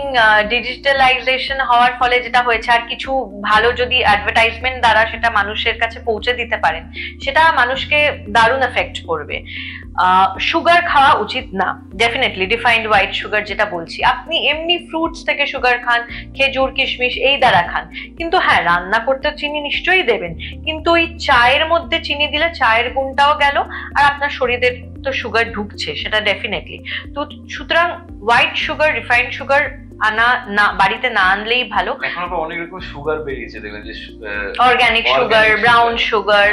ডিজিটালাইজেশন হওয়ার ফলে যেটা হয়েছে, আর কিছু ভালো যদি অ্যাডভার্টাইজমেন্ট দ্বারা সেটা মানুষের কাছে পৌঁছে দিতে পারেন, সেটা মানুষকে দারুণ এফেক্ট করবে। সুগার খাওয়া উচিত না, ডেফিনেটলি রিফাইন্ড হোয়াইট সুগার যেটা বলছি। আপনি এমনি ফ্রুটস থেকে সুগার খান, খেজুর কিশমিশ এই দ্বারা খান, কিন্তু হ্যাঁ রান্না করতে চিনি নিশ্চয়ই দেবেন, কিন্তু ওই চায়ের মধ্যে চিনি দিলে চায়ের গুণটাও গেল, আর আপনার শরীরে তো সুগার ঢুকছে সেটা ডেফিনেটলি। তো সুতরাং হোয়াইট সুগার, রিফাইন্ড সুগার আনা না, বাড়িতে না আনলেই ভালো। এখন আবার অনেক রকম সুগার বেরিয়েছে, দেখবেন যে organic sugar, brown sugar,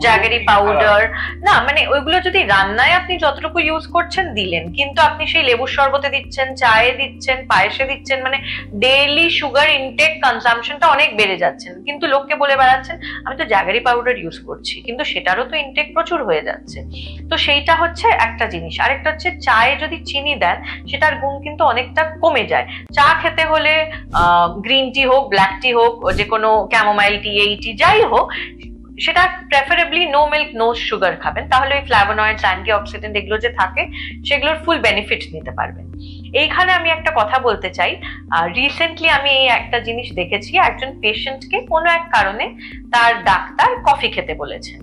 jaggery powder. না মানে ওইগুলো যদি রান্নায় আপনি যতটুকু ইউজ করছেন দিলেন, কিন্তু আপনি সেই লেবুর শরবতে দিচ্ছেন, চায়ে দিচ্ছেন, পায়েসে দিচ্ছেন, মানে ডেইলি সুগার ইনটেক কনজাম্পশনটা অনেক বেড়ে যাচ্ছেন। কিন্তু লোককে বলে বেড়াচ্ছেন আমি তো জাগেরি পাউডার ইউজ করছি, কিন্তু সেটারও তো ইনটেক প্রচুর হয়ে যাচ্ছে। তো সেইটা হচ্ছে একটা জিনিস। আরেকটা হচ্ছে চায়ে যদি চিনি দেন সেটার গুণ কিন্তু অনেকটা কমে যায়। চা খেতে হলে গ্রিন টি হোক, ব্ল্যাক টি হোক, যে কোনো ক্যামোমাইল টি, এই টি যাই হোক, সেটা preferably no milk no sugar খাবেন, তাহলে ওই ফ্ল্যাভোনয়েডস, অ্যান্টিঅক্সিডেন্ট এগুলো যে থাকে সেগুলোর ফুল বেনিফিট নিতে পারবেন। এইখানে আমি একটা কথা বলতে চাই, রিসেন্টলি আমি এই একটা জিনিস দেখেছি, একজন পেশেন্টকে কোনো এক কারণে তার ডাক্তার কফি খেতে বলেছেন।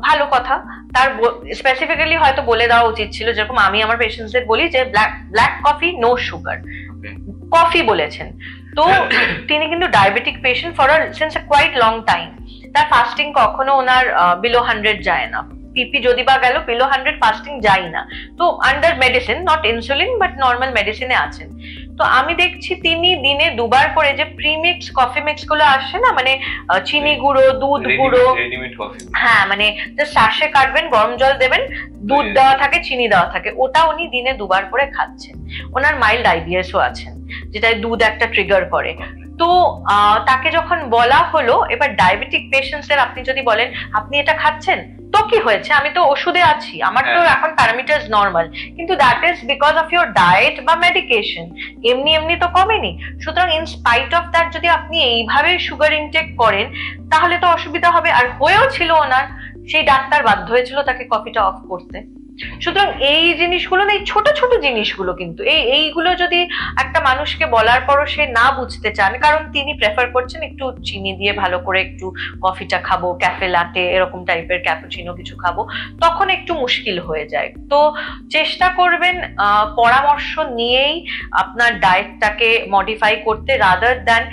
ভালো কথা, তার স্পেসিফিক্যালি হয়তো বলে দেওয়া উচিত ছিল, যেরকম আমি আমার পেশেন্টসদের বলি যে black coffee no sugar, coffee বলেছেন। তো তিনি কিন্তু diabetic patient for since a quite long time. তার ফাস্টিং কখনো ওনার বিলো 100 যায় না, পিপি যদি বা গেল বিলো 100 ফাস্টিং যায় না। তো under medicine, not insulin but normal মেডিসিনে আছেন। তো আমি দেখছি তিনি দিনে দুবার করে যে প্রিমিক্স কফি মিক্স গুলো আসে না, মানে চিনি গুঁড়ো, দুধ গুঁড়ো, হ্যাঁ মানে স্যাশে কাটবেন, গরম জল দেবেন, দুধ দেওয়া থাকে, চিনি দেওয়া থাকে, ওটা উনি দিনে দুবার করে খাচ্ছেন। ওনার মাইল্ড আইবিএসও আছেন, যেটা দুধ একটা ট্রিগার করে। তো তাকে যখন বলা হলো, এবার ডায়াবেটিক পেশেন্টসদের আপনি যদি বলেন আপনি এটা খাচ্ছেন তো কি হয়েছে, আমি তো ওষুধে আছি, আমার তো এখন প্যারামিটারস নরমাল, কিন্তু that is because of your diet বা মেডিকেশন, এমনি এমনি তো কমেনি। সুতরাং ইন স্পাইট অফ দ্যাট যদি আপনি এইভাবে সুগার ইনটেক করেন তাহলে তো অসুবিধা হবে। আর হয়েও ছিল ওনার, সেই ডাক্তার বাধ্য হয়েছিল তাকে কফিটা অফ করতে। সুতরাং এই জিনিসগুলো না, এই ছোট ছোট জিনিসগুলো কিন্তু এইগুলো যদি একটা মানুষকে বলার পরও সে না বুঝতে চান, কারণ তিনি প্রেফার করছেন একটু চিনি দিয়ে ভালো করে একটু কফিটা খাবো, ক্যাফে লাটে এরকম টাইপের ক্যাপুচিনো কিছু খাবো, তখন একটু মুশকিল হয়ে যায়। তো চেষ্টা করবেন পরামর্শ নিয়েই আপনার ডায়েটটাকে মডিফাই করতে, রাদার দ্যান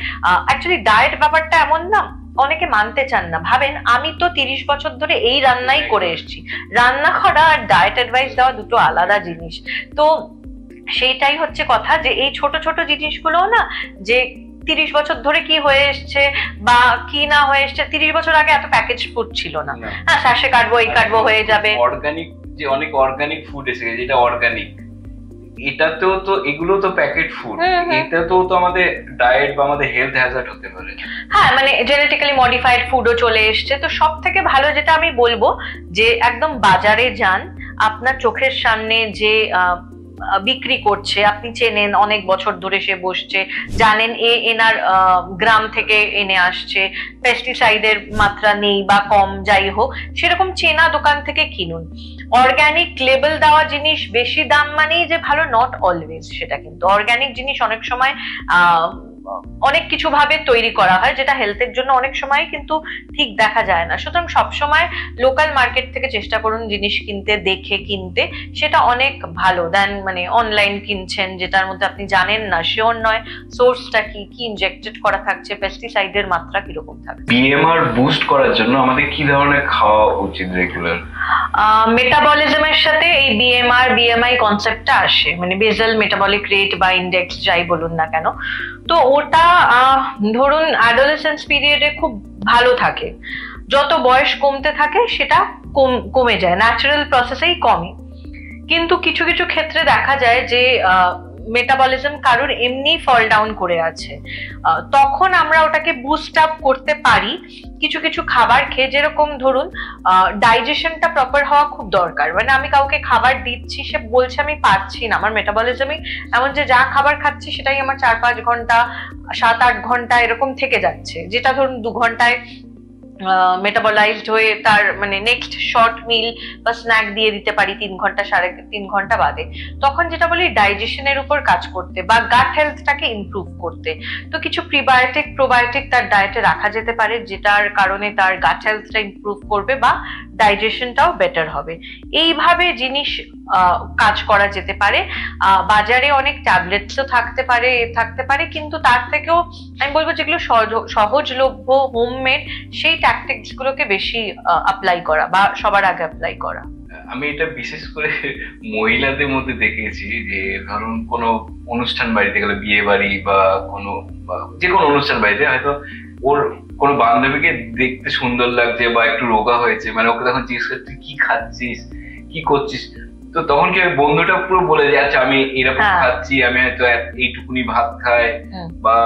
অ্যাকচুয়ালি ডায়েট ব্যাপারটা এমন না, অনেকে মানতে চান না, ভাবেন আমি তো 30 বছর ধরে এই রান্নাই করে এসেছি। রান্না করা আর ডায়েট অ্যাডভাইস দেওয়া দুটো আলাদা জিনিস। তো সেইটাই হচ্ছে কথা, যে এই ছোট ছোট জিনিসগুলো না, যে 30 বছর ধরে কি হয়ে এসছে বা কি না হয়ে এসছে, 30 বছর আগে এত প্যাকেজ ফুড ছিল না, হ্যাঁ শ্বাসে কাটবো এই কাটবো হয়ে যাবে। অর্গানিক, যে অনেক অর্গানিক ফুড এসে গেছে, যেটা অর্গানিক, এটাতেও তো, এগুলো তো প্যাকেট ফুড, এটাতেও তো আমাদের ডায়েট বা আমাদের হেলথ হ্যাজার্ড হতে পারে। হ্যাঁ মানে জেনেটিক্যালি মডিফাইড ফুডও চলে এসছে। তো সব থেকে ভালো যেটা আমি বলবো, যে একদম বাজারে যান, আপনার চোখের সামনে যে বিক্রি করছে, আপনি চেনেন, অনেক বছর ধরে সে বসছে, জানেন এনার গ্রাম থেকে এনে আসছে, পেস্টিসাইডের মাত্রা নেই বা কম যাই হোক, সেরকম চেনা দোকান থেকে কিনুন। অর্গানিক লেবেল দেওয়া জিনিস বেশি দাম মানেই যে ভালো, নট অলওয়েজ সেটা। কিন্তু অর্গানিক জিনিস অনেক সময় অনেক কিছু ভাবে তৈরি করা হয়, যেটা হেলথের জন্য অনেক সময় কিন্তু ঠিক দেখা যায় না। সুতরাং সবসময় লোকাল মার্কেট থেকে চেষ্টা করুন জিনিস কিনতে, দেখে কিনতে, সেটা অনেক ভালো দেন মানে অনলাইন কিনছেন যেটার মধ্যে আপনি জানেন না, শিওর নয় সোর্সটা কি কি ইনজেক্টেড করা থাকছে, পেস্টিসাইডের মাত্রা কিরকম থাকছে। বিএমআর বুস্ট করার জন্য আমাদের কি ধরনের খাওয়া উচিত রেগুলার? মেটাবলিজমের সাথে এই বিএমআই কনসেপ্টটা আসে, মানে বেসাল মেটাবলিক রেট বা ইন্ডেক্স যাই বলুন না কেন। তো ওটা ধরুন অ্যাডোলেসেন্স পিরিয়ডে খুব ভালো থাকে, যত বয়স কমতে থাকে সেটা কমে যায়, ন্যাচারাল প্রসেসেই কমে। কিন্তু কিছু কিছু ক্ষেত্রে দেখা যায় যে মেটাবলিজম কারোর এমনি ফল ডাউন করে আছে, তখন আমরা ওটাকে বুস্ট আপ করতে পারি কিছু কিছু খাবার খেয়ে। যেরকম ধরুন ডাইজেশনটা প্রপার হওয়া খুব দরকার, মানে আমি কাউকে খাবার দিচ্ছি, সে বলছে আমি পারছি না, আমার মেটাবলিজমই এমন যে যা খাবার খাচ্ছি সেটাই আমার 4-5 ঘন্টা 7-8 ঘন্টা এরকম থেকে যাচ্ছে, যেটা ধরুন 2 ঘন্টায় মেটাবলাইজড হয়ে তার মানে নেক্সট শর্ট মিল বা স্ন্যাক দিয়ে দিতে পারি 3 ঘন্টা 3.5 ঘন্টা বাদে। তখন যেটা বলি ডাইজেশনের উপর কাজ করতে বা গাট হেলথটাকে ইমপ্রুভ করতে, তো কিছু প্রিবায়োটিক প্রোবায়োটিক তার ডায়েটে রাখা যেতে পারে, যেটার কারণে তার গাট হেলথটা ইমপ্রুভ করবে বা ডাইজেশনটাও বেটার হবে। এইভাবে জিনিস কাজ করা যেতে পারে। বাজারে অনেক ট্যাবলেটসও থাকতে পারে, কিন্তু তার থেকেও আমি বলবো যেগুলো সহজলভ্য হোমমেড সেই ট্যাকটিক্স গুলোকে বেশি অ্যাপ্লাই করা বা সবার আগে অ্যাপ্লাই করা। আমি এটা বিশেষ করে মহিলাদের মধ্যে দেখেছি যে ধরুন কোনো অনুষ্ঠান বাড়িতে গেলে, বিয়ে বাড়ি বা যে কোনো অনুষ্ঠান বাড়িতে হয়তো ওর কোনো বান্ধবীকে দেখতে সুন্দর লাগছে বা একটু রোগা হয়েছে, মানে ওকে তখন জিজ্ঞেস করে তুই কি খাচ্ছিস, কি করছিস, তো তখন কি বন্ধুটা পুরো বলে যে আচ্ছা আমি এরকম খাচ্ছি, আমি হয়তো এইটুকুনি ভাত খাই বা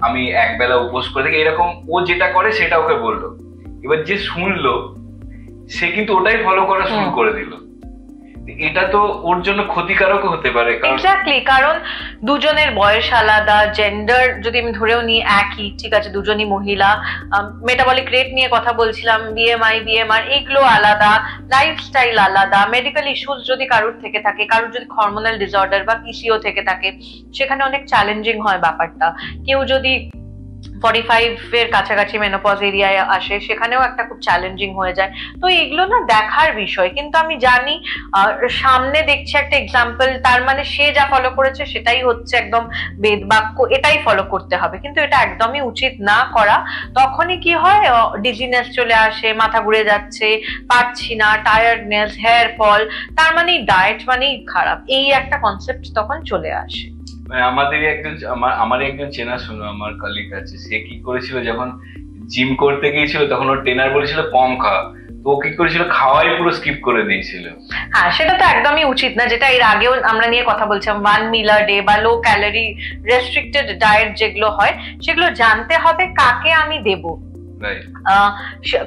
আমি একবেলা উপোস করে থাকি, এরকম ও যেটা করে সেটা ওকে বললো। এবার যে শুনলো সে কিন্তু ওটাই ফলো করা শুরু করে দিল। এটা তো ওর জন্য ক্ষতিকারক হতে পারে। এক্স্যাক্টলি, কারণ দুজনের বয়স আলাদা, জেন্ডার যদি আমি ধরেও নিই একই, ঠিক আছে দুজনই মহিলা, মেটাবলিক রেট নিয়ে কথা বলছিলাম, বিএমআর এগুলো আলাদা, লাইফস্টাইল আলাদা, মেডিকেল ইস্যুস যদি কারোর থেকে থাকে, কারোর যদি হরমোনাল ডিসঅর্ডার বা পিসিও থেকে থাকে, সেখানে অনেক চ্যালেঞ্জিং হয় ব্যাপারটা। কেউ যদি 45 এর কাছাকাছি মেনোপজ এরিয়ায় আসে, সেখানেও একটা খুব চ্যালেঞ্জিং হয়ে যায়। তো এগুলো না দেখার বিষয়, কিন্তু আমি জানি সামনে দেখছি একটা এক্সাম্পল, তার মানে সে যা ফলো করেছে সেটাই হচ্ছে একদম বেদ বাক্য, এটাই ফলো করতে হবে, কিন্তু এটা একদমই উচিত না করা। তখনই কি হয়, ডিজিনেস চলে আসে, মাথা ঘুরে যাচ্ছে, পারছি না, টায়ার্ডনেস, হেয়ার ফল, তার মানে ডায়েট মানেই খারাপ, এই একটা কনসেপ্ট তখন চলে আসে। আমার একজন চেনাশোনা আমার কলিগ আছে, সে কি করেছিল যখন জিম করতে গিয়েছিল তখন ওর ট্রেনার বলেছিল কম খা, তো ও কি করেছিল খাওয়াই পুরো স্কিপ করে দিয়েছিল। হ্যাঁ, সেটা তো একদমই উচিত না, যেটা এর আগেও আমরা নিয়ে কথা বলছিলাম, 1 meal a day বা লো ক্যালোরি রেস্ট্রিক্টেড ডায়েট যেগুলো হয়, সেগুলো জানতে হবে কাকে আমি দেবো,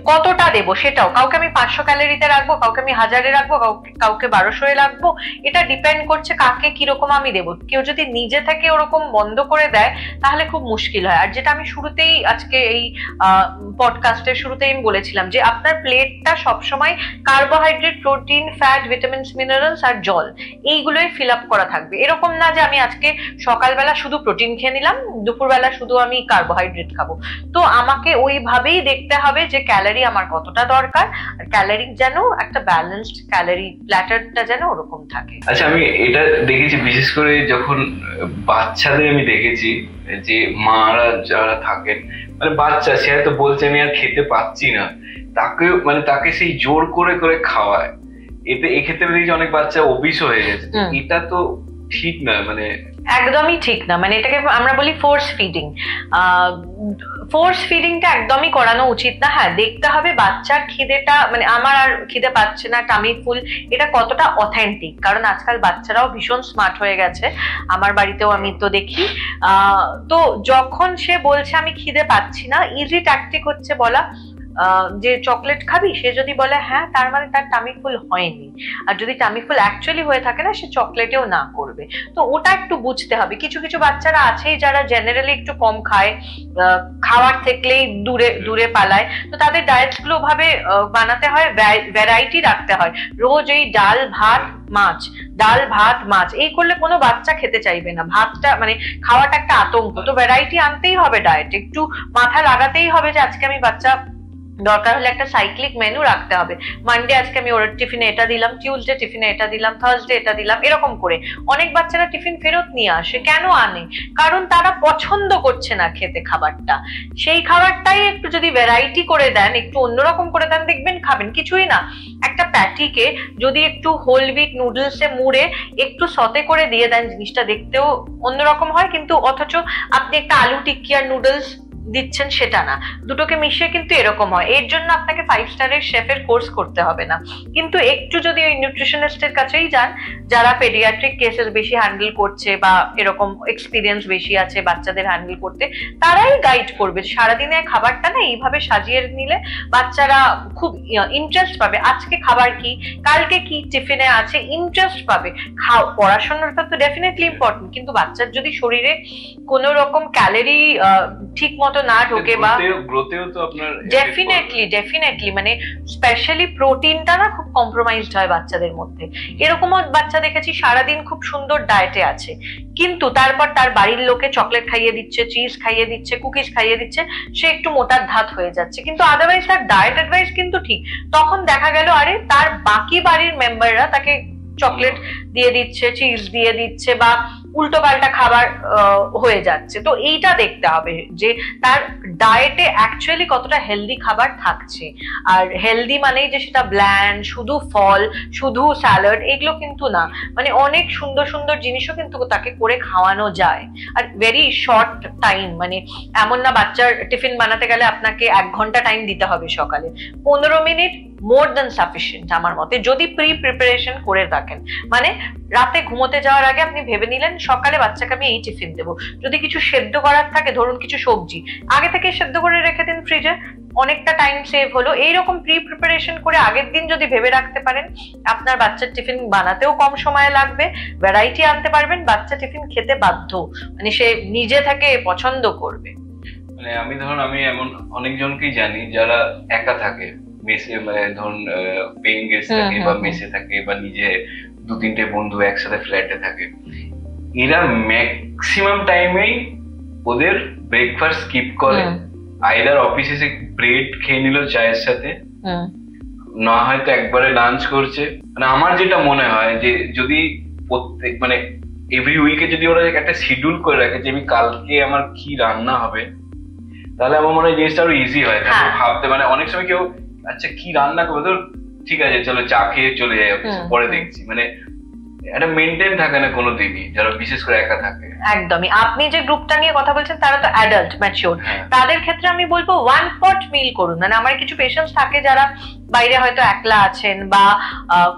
কতটা দেবো সেটাও। কাউকে আমি 500 ক্যালোরিতে রাখবো, কাউকে আমি 1000-এ রাখবো, কাউকে 1200-এ রাখবো, এটা ডিপেন্ড করছে কাকে কিরকম আমি দেবো। কেউ যদি নিজে থেকে ওরকম বন্ধ করে দেয় তাহলে খুব মুশকিল হয়। আর যেটা আমি শুরুতেই আজকে এই পডকাস্টের শুরুতেই আমি বলেছিলাম যে আপনার প্লেটটা সবসময় carbohydrate, protein, fat, vitamins, minerals আর জল এইগুলোই ফিল আপ করা থাকবে। এরকম না যে আমি আজকে সকালবেলা শুধু প্রোটিন খেয়ে নিলাম, দুপুরবেলা শুধু আমি কার্বোহাইড্রেট খাবো। তো আমাকে ওইভাবেই দেখতে হবে যে ক্যালোরি আমার কতটা দরকার, আর ক্যালোরি যেন একটা ব্যালেন্সড ক্যালোরি প্ল্যাটারটা যেন ওরকম থাকে। আচ্ছা, আমি এটা দেখেছি বিশেষ করে যখন বাচ্চাদের আমি দেখেছি যে মারা যারা থাকেন, মানে বাচ্চা সে হয়তো বলছে আমি আর খেতে পাচ্ছি না, তাকে সেই জোর করে করে খাওয়ায়, এক্ষেত্রে দেখি অনেক বাচ্চা ওবিস হয়ে গেছে। এটা তো ঠিক না, মানে একদমই ঠিক না, মানে এটাকে আমরা বলি ফোর্স ফিডিং। ফোর্স ফিডিংটা একদমই করানো উচিত না। হ্যাঁ, দেখতে হবে বাচ্চার খিদেটা, মানে আমার আর খিদে পাচ্ছে না, টামি ফুল, এটা কতটা অথেন্টিক, কারণ আজকাল বাচ্চারাও ভীষণ স্মার্ট হয়ে গেছে, আমার বাড়িতেও আমি তো দেখি। তো যখন সে বলছে আমি খিদে পাচ্ছি না, ইজি ট্যাকটিক হচ্ছে বলা যে চকলেট খাবি, সে যদি বলে হ্যাঁ, তার মানে তার টামি ফুল হয়নি। আর যদি টামি ফুল অ্যাকচুয়ালি হয়ে থাকে না, সে চকলেটেও না করবে। তো ওটা একটু বুঝতে হবে। কিছু কিছু বাচ্চারা আছেই যারা জেনারেলি একটু কম খায়, খাওয়ার থেকেই দূরে দূরে পালায়। তো তাদের ডায়েটস গুলো ভাবে বানাতে হয়, ভ্যারাইটি রাখতে হয়। রোজ এই ডাল ভাত মাছ, ডাল ভাত মাছ এই করলে কোনো বাচ্চা খেতে চাইবে না। ভাতটা মানে খাওয়াটা একটা আতঙ্ক। তো ভ্যারাইটি আনতেই হবে, ডায়েট একটু মাথা লাগাতেই হবে যে আজকে আমি বাচ্চা দরকার হলে একটা সাইক্লিক মেনু রাখতে হবে। মানডে আজকে আমি ওর টিফিনে এটা দিলাম, টিউসডে টিফিনে এটা দিলাম, থার্সডে এটা দিলাম, এরকম করে। অনেক বাচ্চারা টিফিন ফেরত নিয়ে আসে। কেন আনে? কারণ তারা পছন্দ করছে না খেতে খাবারটা। সেই খাবারটাই একটু যদি ভ্যারাইটি করে দেন, একটু অন্যরকম করে দেন, দেখবেন খাবেন। কিছুই না, একটা প্যাটিকে যদি একটু হোল হুইট নুডলসে মুড়ে একটু সতে করে দিয়ে দেন, জিনিসটা দেখতেও অন্যরকম হয়। কিন্তু অথচ আপনি একটা আলু টিক্কি আর নুডলস দিচ্ছেন সেটা না, দুটোকে মিশিয়ে কিন্তু এরকম হয়। এর জন্য আপনাকে 5 স্টারের শেফের কোর্স করতে হবে না। কিন্তু একটু যদি ওই নিউট্রিশনিস্টের কাছেই যান, যারা পেডিয়াট্রিক কেসেস বেশি হ্যান্ডেল করছে বা এরকম এক্সপিরিয়েন্স বেশি আছে বাচ্চাদের হ্যান্ডেল করতে, তারাই গাইড করবে। সারাদিনে খাবারটা না এইভাবে সাজিয়ে নিলে বাচ্চারা খুব ইন্টারেস্ট পাবে। আজকে খাবার কি, কালকে কি টিফিনে আছে, ইন্টারেস্ট পাবে। পড়াশোনাটা তো ডেফিনেটলি ইম্পর্টেন্ট, কিন্তু বাচ্চার যদি শরীরে কোনো রকম ক্যালোরি ঠিক মতো না ঢোকে বা গ্রোথেও তো আপনার ডেফিনেটলি মানে স্পেশালি প্রোটিনটা না খুব কম্প্রোমাইজড হয় বাচ্চাদের মধ্যে। এরকমও বাচ্চা দেখেছি সারাদিন খুব সুন্দর ডায়েটে আছে, কিন্তু তারপর তার বাড়ির লোকে চকলেট খাইয়ে দিচ্ছে, চিজ খাইয়ে দিচ্ছে, কুকিজ খাইয়ে দিচ্ছে, সে একটু মোটার ধাত হয়ে যাচ্ছে। কিন্তু আদারওয়াইজ তার ডায়েট অ্যাডভাইস কিন্তু ঠিক। তখন দেখা গেল আরে তার বাকি বাড়ির মেম্বাররা তাকে চকলেট দিয়ে দিচ্ছে, চিজ দিয়ে দিচ্ছে বা উল্টো পাল্টা খাবার হয়ে যাচ্ছে। তো এইটা দেখতে হবে যে তার ডায়েটে অ্যাকচুয়ালি কতটা হেলদি খাবার থাকছে। আর হেলদি মানেই যে সেটা ব্ল্যান্ড, শুধু ফল, শুধু স্যালাড, এগুলো কিন্তু না। মানে অনেক সুন্দর সুন্দর জিনিসও কিন্তু তাকে করে খাওয়ানো যায়। আর ভেরি শর্ট টাইম, মানে এমন না বাচ্চার টিফিন বানাতে গেলে আপনাকে 1 ঘন্টা টাইম দিতে হবে। সকালে 15 মিনিট মোর দেন সাফিসিয়েন্ট আমার মতে, যদি প্রিপারেশন করে রাখেন। মানে রাতে ঘুমোতে যাওয়ার আগে আপনি ভেবে নিলেন সকালে বাচ্চাকে আমি এই টিফিন দেবো। যদি কিছু সেদ্ধ করার থাকে, ধরুন কিছু সবজি আগে থেকে সেদ্ধ করে রেখে দিন ফ্রিজে, অনেকটা টাইম সেভ হলো। এইরকম প্রিপারেশন করে আগের দিন যদি ভেবে রাখতে পারেন, আপনার বাচ্চার টিফিন বানাতেও কম সময় লাগবে, ভ্যারাইটি আনতে পারবেন, বাচ্চা টিফিন খেতে বাধ্য, মানে সে নিজে থেকে পছন্দ করবে। মানে আমি এমন অনেকজনকেই জানি যারা একা থাকে মেসে, মানে ধরুন পেইং গেস্ট থাকে বা মেসে থাকে বা নিজে 2-3টে বন্ধু একসাথে ফ্ল্যাটে থাকে। এরা ম্যাক্সিমাম টাইমেই ওদের ব্রেকফাস্ট স্কিপ করে, আইদার অফিসে এসে ব্রেড খেয়ে নিল চায়ের সাথে, না হয়তো একবারে লাঞ্চ করছে। মানে আমার যেটা মনে হয় যে যদি প্রত্যেক মানে এভরি উইকে যদি ওরা একটা শিডিউল করে রাখে যে আমি কালকে আমার কি রান্না হবে, তাহলে আমার মনে হয় জিনিসটা আরো ইজি হয় ভাবতে। মানে অনেক সময় কেউ আচ্ছা কি রান্না করবো, তো ঠিক আছে চলো চা খেয়ে চলে যাই অফিসে, পরে দেখছি। মানে এটা মেনটেন থাকে না কোনোদিনই, যারা বিশেষ করে একা থাকে। একদমই। আপনি যে গ্রুপটা নিয়ে কথা বলছেন তারা তো অ্যাডাল্ট, ম্যাচিউর। তাদের ক্ষেত্রে আমি বলবো 1 পট মিল করুন। মানে আমার কিছু পেশেন্টস থাকে যারা বাইরে হয়তো একলা আছেন বা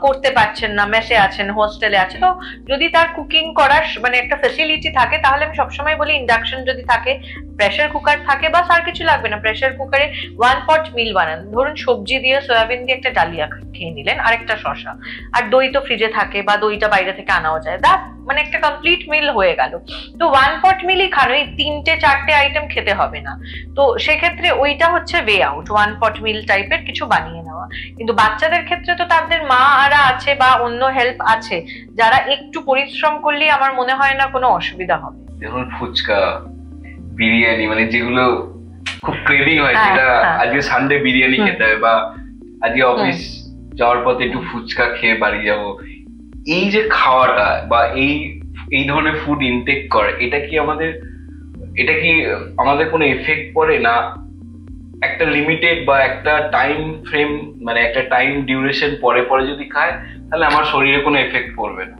করতে পারছেন না, মেসে আছেন, হোস্টেলে আছে, তো যদি তার কুকিং করার মানে একটা ফ্যাসিলিটি থাকে, তাহলে আমি সবসময় বলি ইন্ডাকশন যদি থাকে, প্রেসার কুকার থাকে, বা আর কিছু লাগবে না, প্রেসার কুকারে 1 পট মিল বানান। ধরুন সবজি দিয়ে, সয়াবিন দিয়ে একটা ডালিয়া খেয়ে নিলেন, আরেকটা শসা, আর দই তো ফ্রিজে থাকে বা দইটা বাইরে থেকে আনাও যায়, দ্যাট মানে একটা কমপ্লিট মিল হয়ে গেল। তো 1 পট মিলই খান, ওই 3-4টে আইটেম খেতে হবে না। তো সেক্ষেত্রে ওইটা হচ্ছে ওয়ে আউট, 1 পট মিল টাইপের কিছু বানিয়ে নেওয়া। কিন্তু বাচ্চাদের ক্ষেত্রে তো তাদের মারা আছে বা অন্য হেল্প আছে, যারা একটু পরিশ্রম করলেই আমার মনে হয় না কোনো অসুবিধা হবে। যেমন ফুচকা, বিরিয়ানি, মানে যেগুলো খুব ক্রেভিং হয়, যেটা আজকে সানডে বিরিয়ানি খেতে হবে বা আজকে অফিস যাওয়ার পথে একটু ফুচকা খেয়ে বাড়ি যাব, এই যে খাওয়াটা বা এই ধরনের ফুড ইনটেক করে, এটা কি আমাদের কোনো এফেক্ট পড়ে না? একটা লিমিটেড বা একটা টাইম ফ্রেম, মানে একটা টাইম ডিউরেশন পরে পরে যদি খায়, তাহলে আমার শরীরে কোনো এফেক্ট পড়বে না।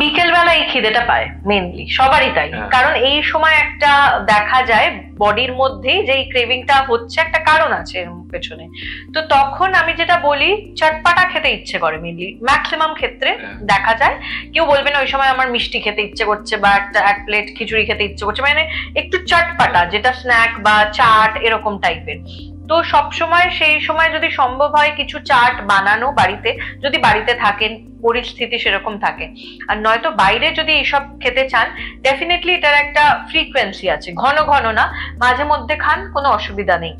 বিকেল বেলা এই খিদেটা পায় মেনলি, সবারই তাই। কারণ এই সময় একটা দেখা যায় বডির মধ্যেই যে এই ক্রেভিংটা হচ্ছে একটা কারণ আছে এর পেছনে। তো তখন আমি যেটা বলি, চটপাটা খেতে ইচ্ছে করে মেনলি, ম্যাক্সিমাম ক্ষেত্রে দেখা যায়। কেউ বলবে না ওই সময় আমার মিষ্টি খেতে ইচ্ছে করছে বা এক প্লেট খিচুড়ি খেতে ইচ্ছে করছে, মানে একটু চটপাটা যেটা স্ন্যাক বা চাট এরকম টাইপের। তো সবসময় সেই সময় যদি সম্ভব হয় কিছু চাট বানানো বাড়িতে, যদি বাড়িতে থাকেন, পরিস্থিতি সেরকম থাকে। আর নয়তো বাইরে যদি এইসব খেতে চান, ডেফিনেটলি এটার একটা ফ্রিকোয়েন্সি আছে, ঘন ঘন না, মাঝে মধ্যে খান, কোনো অসুবিধা নেই।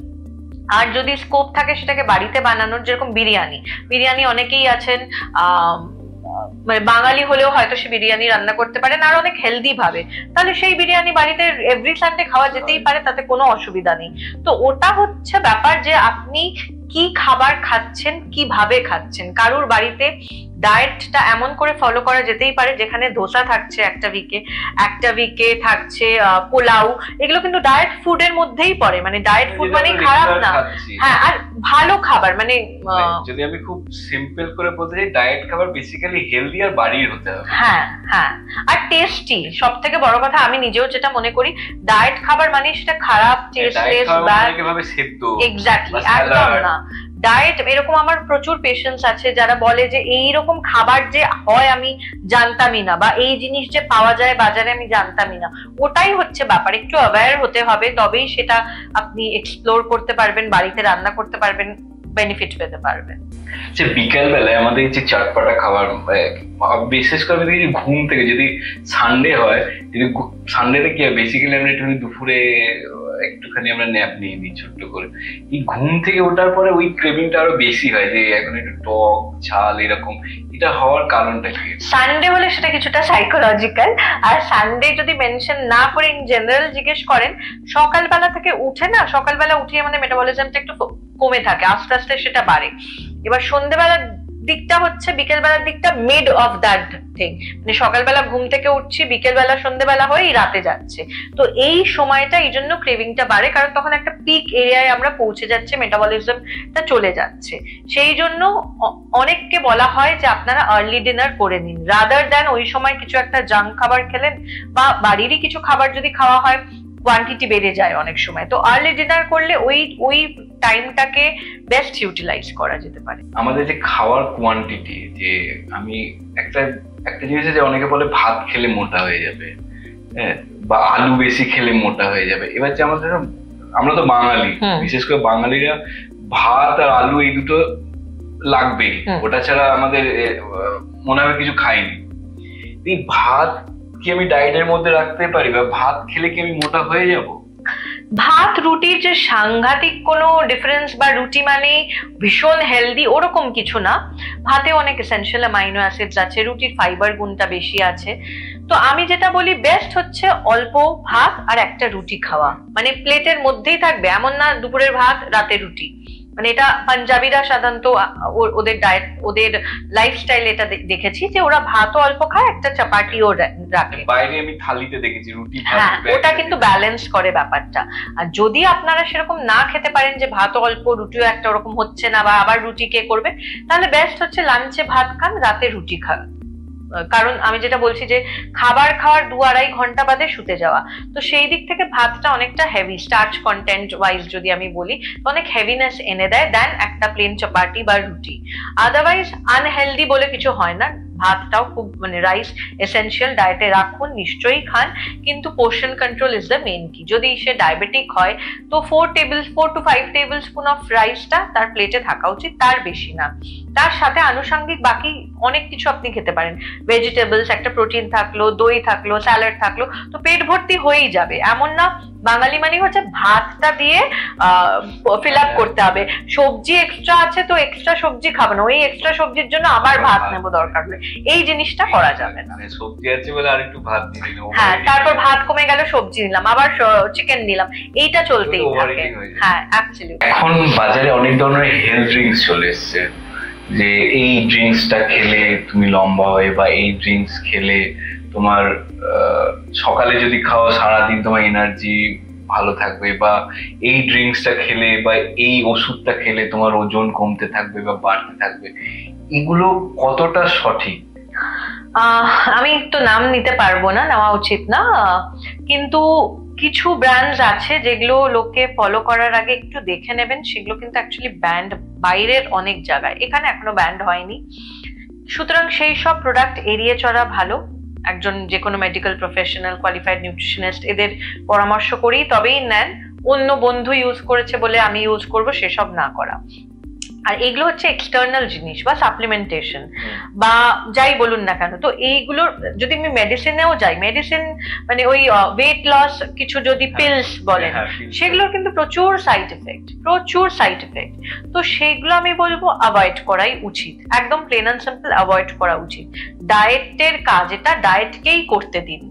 আর যদি স্কোপ থাকে সেটাকে বাড়িতে বানানোর, যেরকম বিরিয়ানি, বিরিয়ানি অনেকেই আছেন মানে বাঙালি হলেও হয়তো সে বিরিয়ানি রান্না করতে পারেন আর অনেক হেলদি ভাবে, তাহলে সেই বিরিয়ানি বাড়িতে এভরি সানডে খাওয়া যেতেই পারে, তাতে কোনো অসুবিধা নেই। তো ওটা হচ্ছে ব্যাপার যে আপনি কি খাবার খাচ্ছেন, কিভাবে খাচ্ছেন। কারুর বাড়িতে ডায়েটটা এমন করে ফলো করা যেতেই পারে যেখানে ধোসা থাকছে একটা উইকে থাকছে পোলাও, এগুলো কিন্তু ডায়েট ফুডের মধ্যেই পড়ে, মানে ডায়েট ফুড মানে খারাপ না, হ্যাঁ, আর ভালো খাবার, মানে যদি আমি খুব সিম্পল করে বলতে চাই, ডায়েট খাবার বেসিক্যালি হেলদি আর বাড়ির হতে হবে। হ্যাঁ হ্যাঁ, আর টেস্টি, সব থেকে বড় কথা আমি নিজেও যেটা মনে করি, ডায়েট খাবার মানে সেটা খারাপ, টেস্টলেস বা এক্স্যাক্টলি একদম না। ডায়েট, এরকম আমার প্রচুর পেশেন্টস আছে যারা বলে যে এইরকম খাবার যে হয় আমি জানতামই না, বা এই জিনিস যে পাওয়া যায় বাজারে আমি জানতামই না। ওটাই হচ্ছে ব্যাপার, একটু অ্যাওয়্যার হতে হবে, তবেই সেটা আপনি এক্সপ্লোর করতে পারবেন, বাড়িতে রান্না করতে পারবেন, বেনিফিট পেতে পারবেন। যে বিকেল বেলায় আমাদের যে চটপটা খাবার, বিশেষ করে আমি দেখি ঘুম থেকে, যদি সানডে হয়, যদি সানডেতে কি হয় বেসিক্যালি আমরা একটু দুপুরে একটুখানি আমরা ন্যাপ নিয়ে নিই ছোট্ট করে, এই ঘুম থেকে ওঠার পরে ওই ক্রেভিংটা আরো বেশি হয় যে এখন একটু টক ঝাল এরকম। এটা হওয়ার কারণটা কি? সানডে হলে সেটা কিছুটা সাইকোলজিক্যাল, আর সানডে যদি মেনশন না করে ইন জেনারেল জিজ্ঞেস করেন, সকালবেলা থেকে উঠে না, সকালবেলা উঠিয়ে মানে মেটাবলিজমটা একটু কমে থাকে, আস্তে আস্তে সেটা বাড়ে। এবার সন্ধ্যেবেলার দিকটা হচ্ছে, বিকেল বেলার দিকটা মিড অফ দ্যাট থিং, মানে সকালবেলা ঘুম থেকে উঠছি, বিকেলবেলা সন্ধ্যেবেলা হয়ে রাতে যাচ্ছে, তো এই সময়টা এই জন্য ক্রেভিংটা বাড়ে, কারণ তখন একটা পিক এরিয়ায় আমরা পৌঁছে যাচ্ছে, মেটাবলিজমটা চলে যাচ্ছে। সেই জন্য অনেককে বলা হয় যে আপনারা আর্লি ডিনার করে নিন, রাদার দ্যান ওই সময় কিছু একটা জাঙ্ক খাবার খেলেন, বা বাড়িরই কিছু খাবার যদি খাওয়া হয়, কোয়ান্টিটি বেড়ে যায় অনেক সময়। তো আর্লি ডিনার করলে ওই টাইমটাকে বেস্ট ইউটিলাইজ করা যেতে পারে। আমাদের যে খাওয়ার কোয়ান্টিটি, যে আমি একটা জিনিস যে অনেকে বলে ভাত খেলে মোটা হয়ে যাবে, হ্যাঁ, বা আলু বেশি খেলে মোটা হয়ে যাবে। এবার যে আমরা তো বাঙালি, বিশেষ করে বাঙালিরা ভাত আর আলু এই দুটো লাগবেই, ওটা ছাড়া আমাদের মনে হয় কিছু খাইনি। এই ভাত কি আমি ডায়েটের মধ্যে রাখতে পারি, বা ভাত খেলে কি আমি মোটা হয়ে যাব? ভাত রুটির যে সাংঘাতিক কোনো ডিফারেন্স, বা রুটি মানে ভীষণ হেলদি ওরকম কিছু না, ভাতে অনেক এসেনশিয়াল অ্যামাইনো অ্যাসিডস আছে, রুটির ফাইবার গুণটা বেশি আছে। তো আমি যেটা বলি বেস্ট হচ্ছে অল্প ভাত আর একটা রুটি খাওয়া, মানে প্লেটের মধ্যেই থাকবে, এমন না দুপুরের ভাত রাতে রুটি, মানে এটা পাঞ্জাবিরা সাধারণত ওদের ডায়েট, ওদের লাইফস্টাইল এটা দেখেছি যে ওরা ভাতও অল্প খায়, একটা চাপাটিও রাখে। বাইরে আমি থালিতে দেখেছি রুটি ভাত, হ্যাঁ, ওটা কিন্তু ব্যালেন্স করে ব্যাপারটা। আর যদি আপনারা সেরকম না খেতে পারেন যে ভাতও অল্প রুটিও একটা, ওরকম হচ্ছে না, বা আবার রুটি কে করবে, তাহলে বেস্ট হচ্ছে লাঞ্চে ভাত খান, রাতে রুটি খান। কারণ আমি যেটা বলছি যে খাবার খাওয়ার 2-2.5 ঘন্টা বাদে শুতে যাওয়া, তো সেই দিক থেকে ভাতটা অনেকটা হেভি, স্টার্চ কন্টেন্ট ওয়াইজ যদি আমি বলি, অনেক হেভিনেস এনে দেয় দেন একটা প্লেন চাপাটি বা রুটি। আদারওয়াইজ আনহেলদি বলে কিছু হয় না, ভাতটাও খুব, মানে রাইস এসেনশিয়াল, ডায়েটে রাখুন, নিশ্চয়ই খান, কিন্তু portion control is the main কি। যদি সে ডায়াবেটিক হয় তো 4 to 5 টেবিল স্পুন অফ রাইসটা তার প্লেটে থাকা উচিত, তার বেশি না। তার সাথে আনুষঙ্গিক বাকি অনেক কিছু আপনি খেতে পারেন, ভেজিটেবলস, একটা প্রোটিন থাকলো, দই থাকলো, স্যালাড থাকলো, তো পেট ভর্তি হয়েই যাবে। এমন না বাঙালি মানে হচ্ছে ভাতটা দিয়ে ফিল আপ করতে হবে, সবজি এক্সট্রা আছে তো এক্সট্রা সবজি খাবো না, ওই এক্সট্রা সবজির জন্য আবার ভাত নেবো দরকার হলে, এই জিনিসটা করা যাবে না। সবজি আছে বলে আর একটু ভাত দিয়ে দিলাম, হ্যাঁ, তারপর ভাত কমে গেল, সবজি নিলাম, আবার চিকেন নিলাম, এইটা চলতেই থাকে। হ্যাঁ, অ্যাবসলিউটলি। এখন বাজারে অনেক ধরনের হেলথ ড্রিঙ্কস চলে এসছে, যে এই ড্রিঙ্কসটা খেলে তুমি লম্বা হয়, বা এই ড্রিঙ্কস খেলে তোমার সকালে যদি খাও সারাদিন তোমার এনার্জি ভালো থাকবে, বা এই ড্রিঙ্কসটা খেলে বা এই ওষুধটা খেলে তোমার ওজন কমতে থাকবে বা বাড়তে থাকবে। এগুলো কতটা সঠিক? আমি তো নাম নিতে পারবো না, নেওয়া উচিত না, কিন্তু কিছু ব্র্যান্ডস আছে যেগুলো লোকে ফলো করার আগে একটু দেখে নেবেন, সেগুলো কিন্তু অ্যাকচুয়ালি ব্যান্ড বাইরের অনেক জায়গায়, এখানে এখনো ব্যান্ড হয়নি। সুতরাং সেই সব প্রোডাক্ট এড়িয়ে চলা ভালো। একজন যে কোনো মেডিকেল প্রফেশনাল, কোয়ালিফাইড নিউট্রিশনিস্ট এদের পরামর্শ করেই তবেই নেন। অন্য বন্ধু ইউজ করেছে বলে আমি ইউজ করব সেসব না করা। আর এইগুলো হচ্ছে এক্সটার্নাল জিনিস বা সাপ্লিমেন্টেশন বা যাই বলুন না কেন। তো এইগুলোর যদি আমি মেডিসিনেও যাই, মেডিসিন মানে ওই ওয়েট লস কিছু যদি পিলস বলেন, সেগুলোর কিন্তু প্রচুর সাইড এফেক্ট। তো সেগুলো আমি বলবো অ্যাভয়েড করাই উচিত, একদম প্লেন অ্যান্ড সিম্পল অ্যাভয়েড করা উচিত। ডায়েটের কাজ এটা ডায়েটকেই করতে দিন।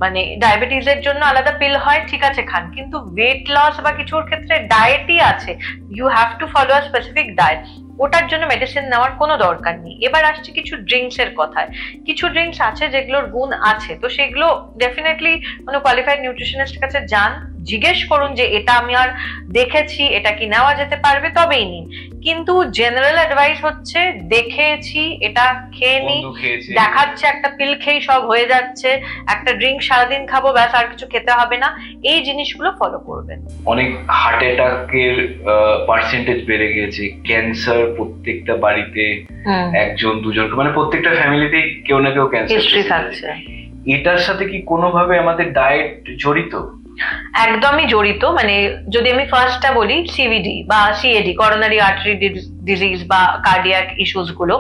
মানে ডায়াবেটিসের জন্য আলাদা পিল হয়, ঠিক আছে খান, কিন্তু ওয়েট লস বা কিছুর ক্ষেত্রে ডায়েটই আছে, you have to follow a specific diet. ওটার জন্য মেডিসিন নেওয়ার কোনো দরকার নেই। এবার আসছে কিছু ড্রিঙ্কস এর কথায়। কিছু ড্রিঙ্কস আছে যেগুলোর গুণ আছে, তো সেগুলো ডেফিনেটলি কোনো কোয়ালিফাইড নিউট্রিশনিস্ট কাছে যান, জিজ্ঞেস করুন যে এটা আমি আর দেখেছি, এটা কি নেওয়া যেতে পারবে, তবেই নিন। কিন্তু জেনারেল অ্যাডভাইস হচ্ছে দেখেছি, এটা খেয়ে নি, দেখাচ্ছে একটা পিল খেয়ে সব হয়ে যাচ্ছে, একটা ড্রিঙ্ক সারাদিন খাবো ব্যাস আর কিছু খেতে হবে না, এই জিনিসগুলো ফলো করবেন। অনেক হার্ট অ্যাটাকের পার্সেন্টেজ বেড়ে গেছে, ক্যান্সার প্রত্যেকটা বাড়িতে একজন দুজন, মানে প্রত্যেকটা ফ্যামিলিতেই কেউ না কেউ ক্যান্সার হিস্ট্রি থাকছে। এটার সাথে কি কোনোভাবে আমাদের ডায়েট জড়িত? একদমই জড়িত। মানে যদি আমি ফার্স্টটা বলি, সিভিডি বা সিএডি, করোনারি আর্টারি ডিজিজ বা কার্ডিয়াক ইস্যুস গুলো,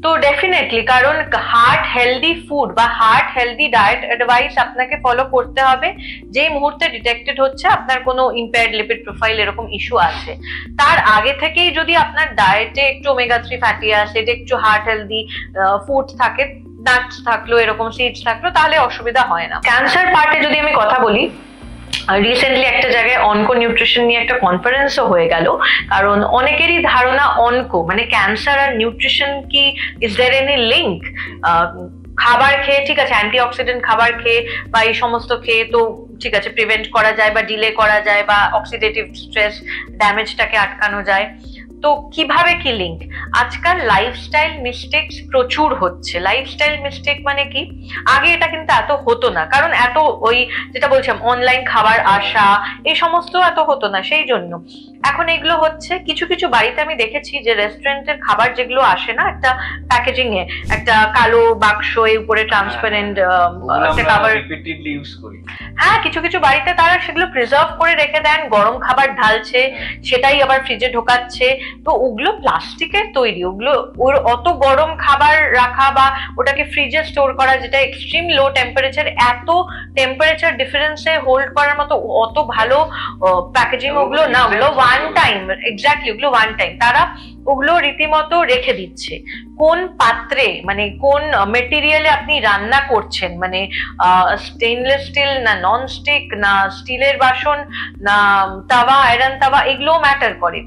তো ডেফিনেটলি, কারণ হার্ট হেলদি ফুড বা হার্ট হেলদি ডায়েট অ্যাডভাইস আপনাকে ফলো করতে হবে যেই মুহূর্তে ডিটেক্টেড হচ্ছে আপনার কোনো ইম্পেয়ার্ড লিপিড প্রোফাইল এরকম ইস্যু আছে। তার আগে থেকেই যদি আপনার ডায়েটে একটু ওমেগা 3 ফ্যাটি অ্যাসিড, একটু হার্ট হেলদি ফুড থাকে, নাটস থাকলো, এরকম সিডস থাকলো, তাহলে অসুবিধা হয় না। ক্যান্সার পার্টে যদি আমি কথা বলি, রিসেন্টলি একটা জায়গায় অনকো নিউট্রিশন নিয়ে একটা কনফারেন্সও হয়ে গেল। কারণ অনেকেরই ধারণা অনকো মানে ক্যান্সার আর নিউট্রিশন কি, ইজ দেয়ার এনি লিঙ্ক? খাবার খেয়ে, ঠিক আছে, অ্যান্টিঅক্সিডেন্ট খাবার খেয়ে বা এই সমস্ত খেয়ে তো ঠিক আছে প্রিভেন্ট করা যায় বা ডিলে করা যায় বা অক্সিডেটিভ স্ট্রেস ড্যামেজটাকে আটকানো যায়। তো কিভাবে কি লিঙ্ক? আজকাল লাইফস্টাইল মিস্টেকস প্রচুর হচ্ছে। লাইফস্টাইল মিস্টেক মানে কি, আগে এটা কিন্তু এত হতো না, কারণ এত ওই যেটা বলছিলাম অনলাইন খাবার আসা, এই সমস্ত এত হতো না, সেই জন্য এখন এগুলো হচ্ছে। কিছু কিছু বাড়িতে আমি দেখেছি যে রেস্টুরেন্টের খাবার যেগুলো আসে না, একটা প্যাকেজিং এ একটা কালো বাক্স, এর উপরে ট্রান্সপারেন্ট একটা কভার, হ্যাঁ, কিছু কিছু বাড়িতে তারা সেগুলো প্রিজার্ভ করে রেখে দেন, গরম খাবার ঢালছে, সেটাই আবার ফ্রিজে ঢোকাচ্ছে। তো ওগুলো প্লাস্টিকের তৈরি, ওগুলো ওর অত গরম খাবার রাখা বা ওটাকে ফ্রিজে স্টোর করা, যেটা এক্সট্রিম লো টেম্পারেচার, এত টেম্পারেচার ডিফারেন্সে হোল্ড করার মতো অত ভালো প্যাকেজিং ওগুলো না, ওগুলো ওয়ান টাইম, এক্স্যাক্টলি ওগুলো ওয়ান টাইম, তারা ওগুলো রীতিমতো রেখে দিচ্ছে। কোন পাত্রে মানে কোন মেটেরিয়ালে আপনি রান্না করছেন, মানে স্টেনলেস স্টিল না নন স্টিক না স্টিলের বাসন না তাওয়া, আয়রন তাওয়া, এগুলো ম্যাটার করে।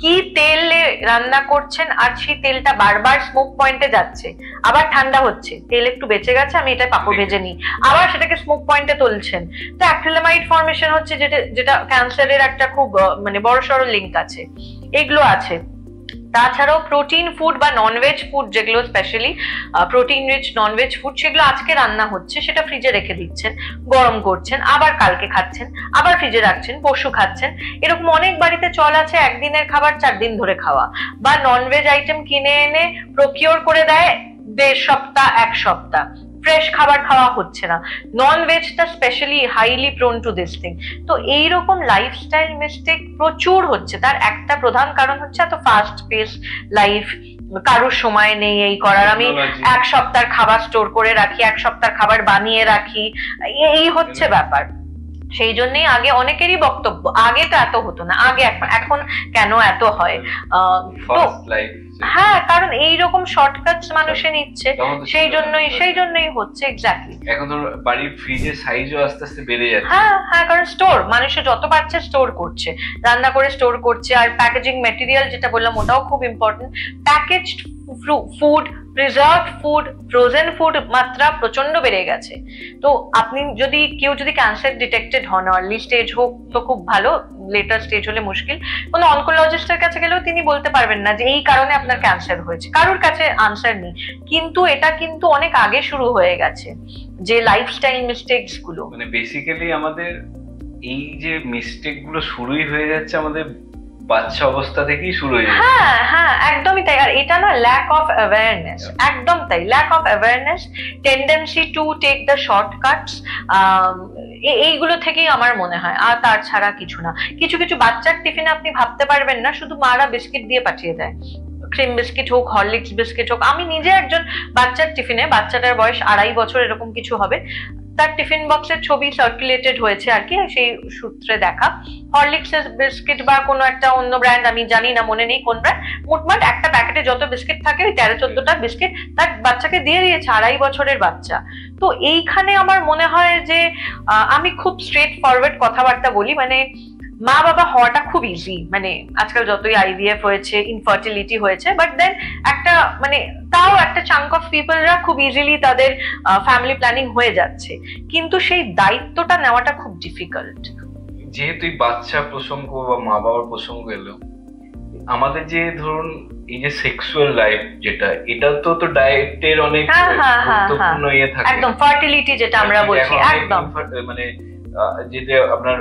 কি তেলে রান্না করছেন, আর সেই তেলটা বারবার স্মোক পয়েন্টে যাচ্ছে, আবার ঠান্ডা হচ্ছে, তেল একটু বেঁচে গেছে, আমি এটা পাপড় ভেজে নিই, আবার সেটাকে স্মোক পয়েন্টে তুলছেন। তো অ্যাক্রিলামাইড ফর্মেশন হচ্ছে, যেটা ক্যান্সারের একটা খুব মানে বড়সড় লিঙ্ক আছে, এগুলো আছে। তাছাড়াও প্রোটিন ফুড বা ননভেজ ফুড, যেগুলো specially protein rich non-veg food, সেগুলো আজকে রান্না হচ্ছে, সেটা ফ্রিজে রেখে দিচ্ছেন, গরম করছেন, আবার কালকে খাচ্ছেন, আবার ফ্রিজে রাখছেন, পরশু খাচ্ছেন। এরকম অনেক বাড়িতে চল আছে একদিনের খাবার 4 দিন ধরে খাওয়া, বা ননভেজ আইটেম কিনে এনে প্রকিওর করে দেয় 1.5 সপ্তাহ 1 সপ্তাহ, ফ্রেশ খাবার খাওয়া হচ্ছে না। নন ভেজটা specially highly prone to this thing. তো এইরকম লাইফস্টাইল মিস্টেক প্রচুর হচ্ছে। তার একটা প্রধান কারণ হচ্ছে এত ফাস্ট পেস লাইফ, কারোর সময় নেই এই করার, আমি 1 সপ্তাহের খাবার স্টোর করে রাখি, 1 সপ্তাহের খাবার বানিয়ে রাখি, এই হচ্ছে ব্যাপার। সেই জন্যই আগে অনেকেরই বক্তব্য, আগে তো এত হতো না, আগে এখন কেন এত হয়? তো হ্যাঁ, কারণ এইরকম শর্টকাটস মানুষে নিচ্ছে, সেই জন্যই হচ্ছে। এক্স্যাক্টলি, এখন তো বাড়ির ফ্রিজের সাইজও আস্তে আস্তে বেড়ে যাচ্ছে। হ্যাঁ, কারণ স্টোর মানুষে যত পারছে স্টোর করছে, রান্না করে স্টোর করছে। আর প্যাকেজিং ম্যাটেরিয়াল যেটা বললাম, ওটাও খুব important. Packaged food, preserve food, frozen food মাত্রা প্রচন্ড বেড়ে গেছে। তো আপনি কেউ যদি ক্যান্সার ডিটেক্টেড হন, আর্লি স্টেজ হোক তো খুব ভালো, লেটার স্টেজ হলে মুশকিল। কোনো অনকোলজিস্টের কাছে গেলেও তিনি বলতে পারবেন না যে এই কারণে আপনার ক্যান্সার হয়েছে, কারোর কাছে আনসার নেই। কিন্তু এটা কিন্তু অনেক আগে শুরু হয়ে গেছে, যে লাইফস্টাইল মিস্টেকস গুলো। মানে বেসিক্যালি আমাদের এই যে মিস্টেক গুলো শুরুই হয়ে যাচ্ছে আমাদের বাচ্চা অবস্থা থেকেই শুরু হয়ে যাচ্ছে। হ্যাঁ হ্যাঁ, একদমই তাই। আর এটা না ল্যাক অফ অ্যাওয়ারনেস, একদম তাই, lack of awareness, tendency to take the shortcuts, এইগুলো থেকেই আমার মনে হয়। আর তার ছাড়া কিছু না। কিছু কিছু বাচ্চার টিফিনে আপনি ভাবতে পারবেন না, শুধু মারা বিস্কিট দিয়ে পাঠিয়ে দেয়, ক্রিম বিস্কিট হোক, হরলিক্স বিস্কিট হোক। আমি নিজে একজন বাচ্চার টিফিনে, বাচ্চাটার বয়স 2.5 বছর এরকম কিছু হবে, তার টিফিন বক্সের ছবি সার্কুলেটেড হয়েছে আর কি, সেই সূত্রে দেখা। হরলিক্স বিস্কিট বা কোনো একটা অন্য ব্র্যান্ড, আমি জানি না, মনে নেই কোন ব্র্যান্ড, মোটমাট একটা প্যাকেটে যত বিস্কিট থাকে ওই 13-14টা বিস্কিট তার বাচ্চাকে দিয়ে দিয়েছে, 2.5 বছরের বাচ্চা। তো এইখানে আমার মনে হয় যে আমি খুব স্ট্রেট ফরওয়ার্ড কথাবার্তা বলি, মানে মা বাবা হওয়াটা খুব ইজি। মানে আজকাল যতই আইভিএফ হয়েছে, ইনফার্টিলিটি হয়েছে, বাট দেন একটা মানে তাও একটা চাঙ্ক অফ পিপলরা খুব ইজিলি তাদের ফ্যামিলি প্ল্যানিং হয়ে যাচ্ছে, কিন্তু সেই দায়িত্বটা নেওয়াটা খুব ডিফিকাল্ট। যেহেতু বাচ্চা প্রসঙ্গ বা মা বাবার প্রসঙ্গ এলো, আমাদের যে ধরুন এই যে সেক্সুয়াল লাইফ যেটা, এটা তো ডায়েটের অনেক গুরুত্বপূর্ণ ইয়ে থাকে। একদম, ফার্টিলিটি যেটা আমরা বলছি, একদম মানে যেটা আপনার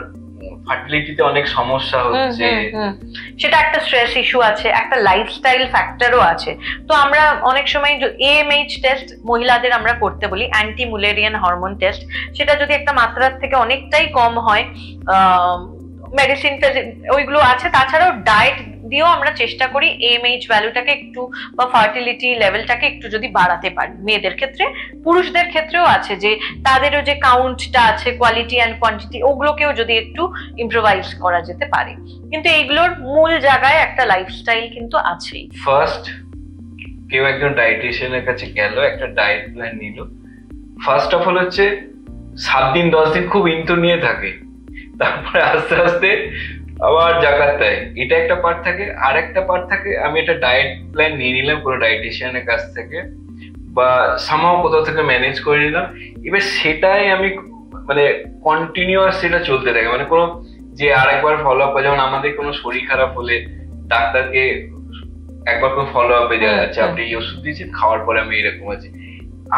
ফার্টিলিটিতে অনেক সমস্যা হচ্ছে, সেটা একটা স্ট্রেস ইস্যু আছে, একটা লাইফস্টাইল ফ্যাক্টরও আছে। তো আমরা অনেক সময় এএমএইচ টেস্ট মহিলাদের আমরা করতে বলি, অ্যান্টি মুলেরিয়ান হরমোন টেস্ট, সেটা যদি একটা মাত্রার থেকে অনেকটাই কম হয়, মেডিসিনটা ওইগুলো আছে। তাছাড়াও ডায়েট দিয়েও আমরা চেষ্টা করি এএমএইচ ভ্যালুটাকে একটু বা ফার্টিলিটি লেভেলটাকে একটু যদি বাড়াতে পারি। মেয়েদের ক্ষেত্রে, পুরুষদের ক্ষেত্রেও আছে যে তাদেরও যে কাউন্টটা আছে, কোয়ালিটি অ্যান্ড কোয়ান্টিটি, ওগুলোকেও যদি একটু ইমপ্রোভাইজ করা যেতে পারে। কিন্তু এইগুলোর মূল জায়গায় একটা লাইফস্টাইল কিন্তু আছেই। ফার্স্ট কেউ একজন ডায়েটিশিয়ানের কাছে গেল, একটা ডায়েট প্ল্যান নিল। ফার্স্ট অফ অল হচ্ছে 7 দিন 10 দিন খুব ইন্টু নিয়ে থাকে, তারপরে আস্তে আস্তে আবার জাগাত দেয়। এটা একটা পার্ট থাকে। আর একটা পার্ট থাকে, আমি একটা ডায়েট প্ল্যান নিয়ে নিলাম কোনো ডায়েটিশিয়ানের কাছ থেকে, বা সামহাও কোথাও থেকে ম্যানেজ করে নিলাম, এবার সেটাই আমি মানে কন্টিনিউয়াস সেটা চলতে থাকে। মানে কোনো যে আরেকবার ফলো আপ, যেমন আমাদের কোনো শরীর খারাপ হলে ডাক্তারকে একবার কোনো ফলো আপে যাওয়া যাচ্ছে, আপনি এই ওষুধ দিয়েছেন, খাওয়ার পরে আমি এরকম আছি।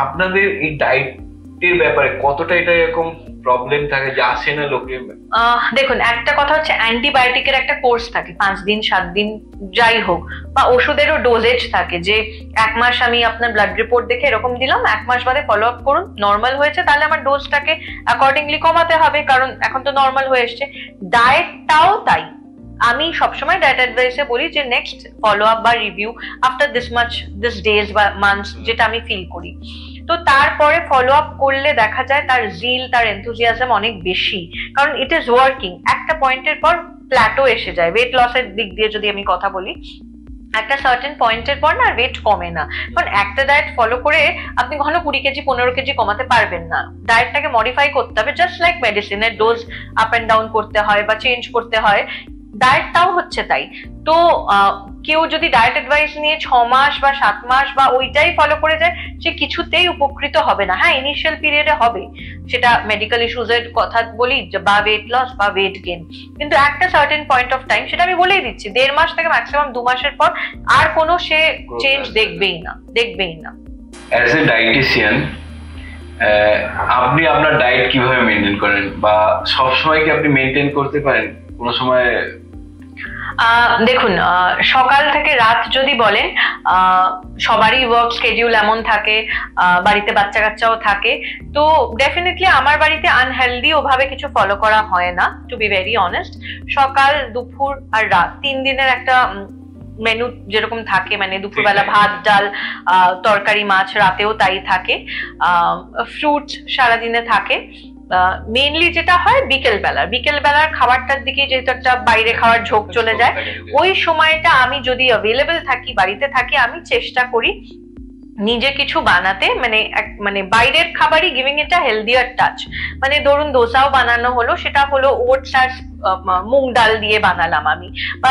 আপনাদের এই ডায়েটের ব্যাপারে কতটা এটা এরকম প্রবলেম থাকে যে আসে না লোকে? দেখুন, একটা কথা হচ্ছে অ্যান্টিবায়োটিকের একটা কোর্স থাকে, 5 দিন 7 দিন যাই হোক, বা ওষুধেরও ডোজেজ থাকে, যে 1 মাস আমি আপনার ব্লাড রিপোর্ট দেখে এরকম দিলাম, 1 মাস বাদে ফলো আপ করুন, নর্মাল হয়েছে তাহলে আমার ডোজটাকে অ্যাকর্ডিংলি কমাতে হবে, কারণ এখন তো নর্মাল হয়ে এসছে। ডায়েটটাও তাই। আমি সবসময় ডায়েট অ্যাডভাইসে বলি যে নেক্সট ফলো আপ বা রিভিউ আফটার দিস ডেজ বা মান্থস, যেটা আমি ফিল করি। তো তারপরে ফলো আপ করলে দেখা যায় তার জিল, তার এনথুজিয়াজম অনেক বেশি, কারণ ইট ইজ ওয়ার্কিং। একটা পয়েন্টের পর প্ল্যাটো এসে যায়, ওয়েট লসের দিক দিয়ে যদি আমি কথা বলি, একটা সার্টেন পয়েন্টের পর না ওয়েট কমে না। কারণ একটা ডায়েট ফলো করে আপনি ঘন 20 কেজি 15 কেজি কমাতে পারবেন না। ডায়েটটাকে মডিফাই করতে হবে, জাস্ট লাইক মেডিসিনের ডোজ আপ এন্ড ডাউন করতে হয় বা চেঞ্জ করতে হয়, ডায়েটটাও হচ্ছে তাই। তো কেউ যদি ডায়েট অ্যাডভাইস নিয়ে 6 মাস বা 7 মাস বা ওইটাই ফলো করে যায়, সে কিছুতেই উপকৃত হবে না। হ্যাঁ, ইনিশিয়াল পিরিয়ডে হবে, সেটা মেডিকেল ইস্যুজ এর কথা বলি বা ওয়েট লস বা ওয়েট গেইন, কিন্তু একটা সার্টেন পয়েন্ট অফ টাইম, সেটা আমি বলেই দিচ্ছি, 1.5 মাস থেকে ম্যাক্সিমাম 2 মাসের পর আর কোনো সে চেঞ্জ দেখবেই না। অ্যাজ এ ডায়েটিশিয়ান, আপনি আপনার ডায়েট কিভাবে মেনটেন করেন, বা সবসময় কি আপনি মেনটেন করতে পারেন? কোনো সময় দেখুন, সকাল থেকে রাত যদি বলেন, সবারই ওয়ার্ক স্কেডিউল এমন থাকে, বাড়িতে বাচ্চা কাচ্চাও থাকে, তো ডেফিনেটলি আমার বাড়িতে আনহেলদি ওভাবে কিছু ফলো করা হয় না, টু বি ভেরি অনেস্ট। সকাল, দুপুর আর রাত 3 দিনের একটা মেনু যেরকম থাকে, মানে দুপুরবেলা ভাত ডাল তরকারি মাছ, রাতেও তাই থাকে, ফ্রুটস সারাদিনে থাকে। মেইনলি যেটা হয় বিকেলবেলার খাবারটার দিকে, যেহেতু একটা বাইরে খাওয়ার ঝোঁক চলে যায়, ওই সময়টা আমি যদি অ্যাভেলেবল থাকি, বাড়িতে থাকি, আমি চেষ্টা করি নিজে কিছু বানাতে, মানে বাইরের খাবারই গিভিং এটা হেলদিয়ার টাচ। মানে ধরুন দোসাও বানানো হলো, সেটা হলো ওটস আর মুগ ডাল দিয়ে বানালাম আমি, বা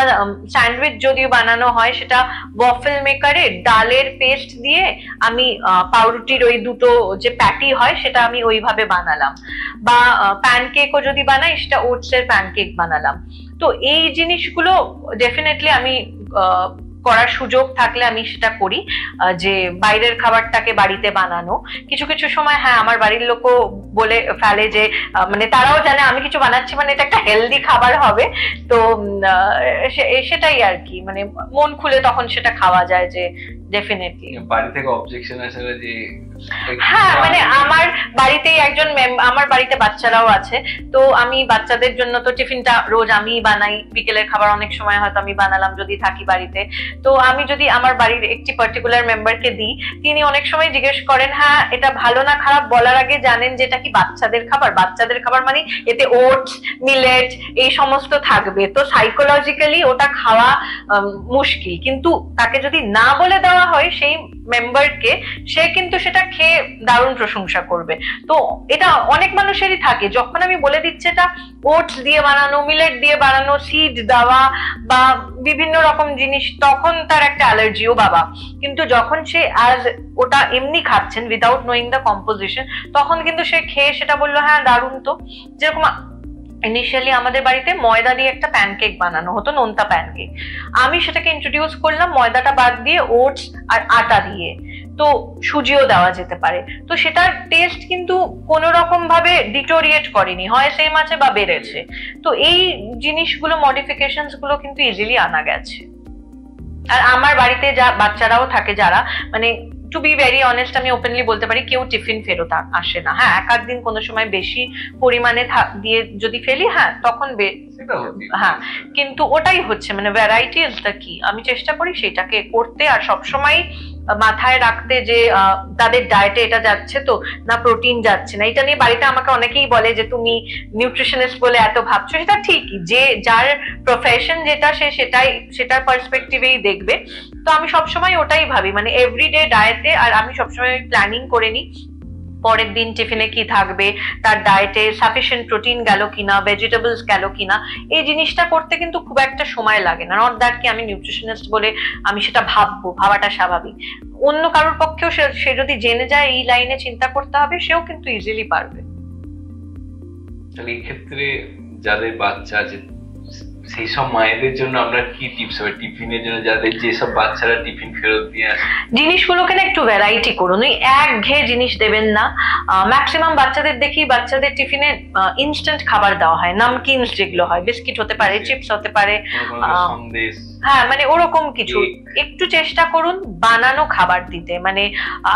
স্যান্ডউইচ যদি বানানো হয় সেটা ওয়াফেল মেকারে ডালের পেস্ট দিয়ে আমি পাউরুটির ওই দুটো যে প্যাটি হয় সেটা আমি ওইভাবে বানালাম, বা প্যানকেকও যদি বানাই সেটা ওটস এর প্যানকেক বানালাম। তো এই জিনিসগুলো ডেফিনেটলি আমি করার সুযোগ থাকলে আমি সেটা করি, যে বাইরের খাবারটাকে বাড়িতে বানানো। কিছু কিছু সময় হ্যাঁ আমার বাড়ির লোকও বলে ফেলে যে মানে তারাও জানে আমি কিছু বানাচ্ছি মানে এটা একটা হেলদি খাবার হবে, তো সেটাই আর কি, মানে মন খুলে তখন সেটা খাওয়া যায় যে ডেফিনেটলি। বাড়ি থেকে অবজেকশন আসে যে হ্যাঁ মানে আমার বাড়িতেই একজন আমার বাড়িতে বাচ্চারাও আছে, তো আমি বাচ্চাদের জন্য তো টিফিনটা রোজ আমি বানাই, বিকেলের খাবার অনেক সময় হয়তো আমি বানালাম যদি থাকি বাড়িতে। তো আমি যদি আমার বাড়ির একটি পার্টিকুলার মেম্বারকে দিই, তিনি অনেক সময় জিজ্ঞেস করেন হ্যাঁ এটা ভালো না খারাপ বলার আগে জানেন যে এটা কি বাচ্চাদের খাবার, বাচ্চাদের খাবার মানে এতে ওটস মিলেট এই সমস্ত থাকবে, তো সাইকোলজিক্যালি ওটা খাওয়া মুশকিল। কিন্তু তাকে যদি না বলে দেওয়া হয় সেই মেম্বারকে, সে কিন্তু সেটা খেয়ে দারুণ প্রশংসা করবে। তো এটা অনেক মানুষেরই থাকে, যখন আমি বলে দিচ্ছি এটা ওটস দিয়ে বানানো, মিলেট দিয়ে বানানো, সিড দেওয়া বা বিভিন্ন রকম জিনিস, তখন তার একটা অ্যালার্জিও বাবা। কিন্তু যখন সে আজ ওটা এমনি খাচ্ছেন উইদাউট নোয়িং দ্য কম্পোজিশন, তখন কিন্তু সে খেয়ে সেটা বললো হ্যাঁ দারুণ। তো যেরকম ইনিশিয়ালি আমাদের বাড়িতে ময়দা দিয়ে একটা প্যানকেক বানানো হতো, নোনতা প্যানকেক, আমি সেটাকে ইন্ট্রোডিউস করলাম ময়দাটা বাদ দিয়ে ওটস আর আটা দিয়ে, তো সুজিও দেওয়া যেতে পারে। তো সেটার টেস্ট কিন্তু কোনো রকম ভাবে ডিটোরিয়েট করেনি, হয় সেম আছে বা বেড়েছে। তো এই জিনিসগুলো মডিফিকেশনস গুলো কিন্তু ইজিলি আনা গেছে। আর আমার বাড়িতে যা বাচ্চারাও থাকে যারা, মানে টু বি ভেরি অনেস্ট আমি ওপেনলি বলতে পারি কেউ টিফিন ফেরত আসে না। হ্যাঁ এক আধ দিন কোনো সময় বেশি পরিমাণে দিয়ে যদি ফেলি হ্যাঁ তখন হ্যাঁ, কিন্তু ওটাই হচ্ছে মানে ভ্যারাইটি ইজ দ্য কি। আমি চেষ্টা করি সেটাকে করতে আর সবসময় মাথায় রাখতে যে তাদের ডায়েটে এটা যাচ্ছে তো না প্রোটিন যাচ্ছে না। এটা নিয়ে বাড়িতে আমাকে অনেকেই বলে যে তুমি নিউট্রিশনিস্ট বলে এত ভাবছো, সেটা ঠিকই, যে যার প্রফেশন যেটা সে সেটার পার্সপেক্টিভেই দেখবে। তো আমি সবসময় ওটাই ভাবি মানে এভরিডে ডায়েটে, আর আমি সবসময় প্ল্যানিং করে নিই পরের দিন টিফিনে কি থাকবে, তার ডায়েটে সাফিসিয়েন্ট প্রোটিন গেল কিনা, ভেজিটেবলস গেল কিনা। এই জিনিসটা করতে কিন্তু খুব একটা সময় লাগে না। নট দ্যাট কি আমি নিউট্রিশনিস্ট বলে আমি সেটা ভাবাটা স্বাভাবিক। অন্য কারোর পক্ষেও সে যদি জেনে যায় এই লাইনে চিন্তা করতে হবে, সেও কিন্তু ইজিলি পারবে। তাহলে এই ক্ষেত্রে যাদের বাচ্চা আছে সেই সব মায়েদের জন্য আমরা কি টিপস হবে টিফিনের জন্য, যাদের যেসব বাচ্চারা টিফিন ফেরত দিয়ে আসে? জিনিসগুলোকে না একটু ভ্যারাইটি করুন, ওই একঘেয়ে জিনিস দেবেন না। ম্যাক্সিমাম বাচ্চাদের দেখি বাচ্চাদের টিফিনে ইনস্ট্যান্ট খাবার দেওয়া হয়, নামকিনস যেগুলো হয়, বিস্কিট হতে পারে, চিপস হতে পারে, হ্যাঁ মানে ওরকম কিছু। একটু চেষ্টা করুন বানানো খাবার দিতে, মানে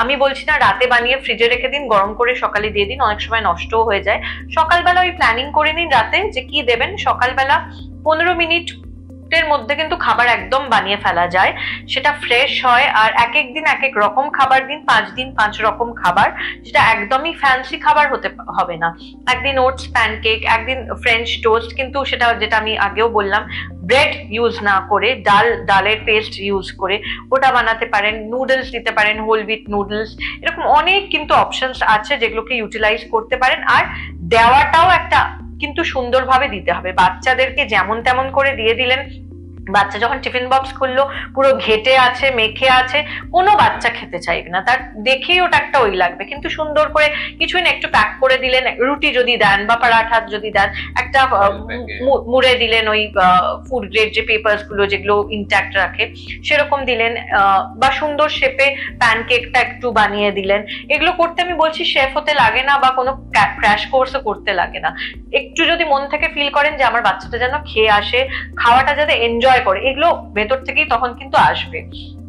আমি বলছি না রাতে বানিয়ে ফ্রিজে রেখে দিন, গরম করে সকালে দিয়ে দিন, অনেক সময় নষ্টও হয়ে যায়। সকালবেলা ওই প্ল্যানিং করে নিন রাতে যে কি দেবেন, সকালবেলা 15 মিনিটের মধ্যে কিন্তু খাবার একদম বানিয়ে ফেলা যায়, সেটা ফ্রেশ হয়। আর এক এক দিন এক এক রকম খাবার দিন, 5 দিন 5 রকম খাবার, সেটা একদমই ফ্যান্সি খাবার হবে না। একদিন ওটস প্যানকেক, একদিন ফ্রেঞ্চ টোস্ট, কিন্তু সেটা যেটা আমি আগেও বললাম ব্রেড ইউজ না করে ডালের পেস্ট ইউজ করে ওটা বানাতে পারেন। নুডলস দিতে পারেন, হোল হুইট নুডলস, এরকম অনেক কিন্তু অপশনস আছে যেগুলোকে ইউটিলাইজ করতে পারেন। আর দেওয়াটাও একটা কিন্তু সুন্দরভাবে দিতে হবে, বাচ্চাদেরকে যেমন তেমন করে দিয়ে দিলেন, বাচ্চা যখন টিফিন বক্স খুললো পুরো ঘেটে আছে মেখে আছে, কোনো বাচ্চা খেতে চাইবে না, তার দেখেই ওটা একটা ওই লাগবে। কিন্তু সুন্দর করে কিছুই না একটু প্যাক করে দিলেন, রুটি যদি দেন বা পরাঠা যদি দেন, একটা মুড়ে দিলেন, ওই ফুড গ্রেড যে পেপারস গুলো যেগুলো ইনট্যাক্ট রাখে সেরকম দিলেন, বা সুন্দর শেপে প্যানকেকটা একটু বানিয়ে দিলেন। এগুলো করতে আমি বলছি শেফ হতে লাগে না বা কোনো ক্র্যাশ কোর্সও করতে লাগে না। একটু যদি মন থেকে ফিল করেন যে আমার বাচ্চাটা যেন খেয়ে আসে, খাওয়াটা যাতে এনজয় করে, এগুলো ভেতর থেকেই তখন কিন্তু আসবে।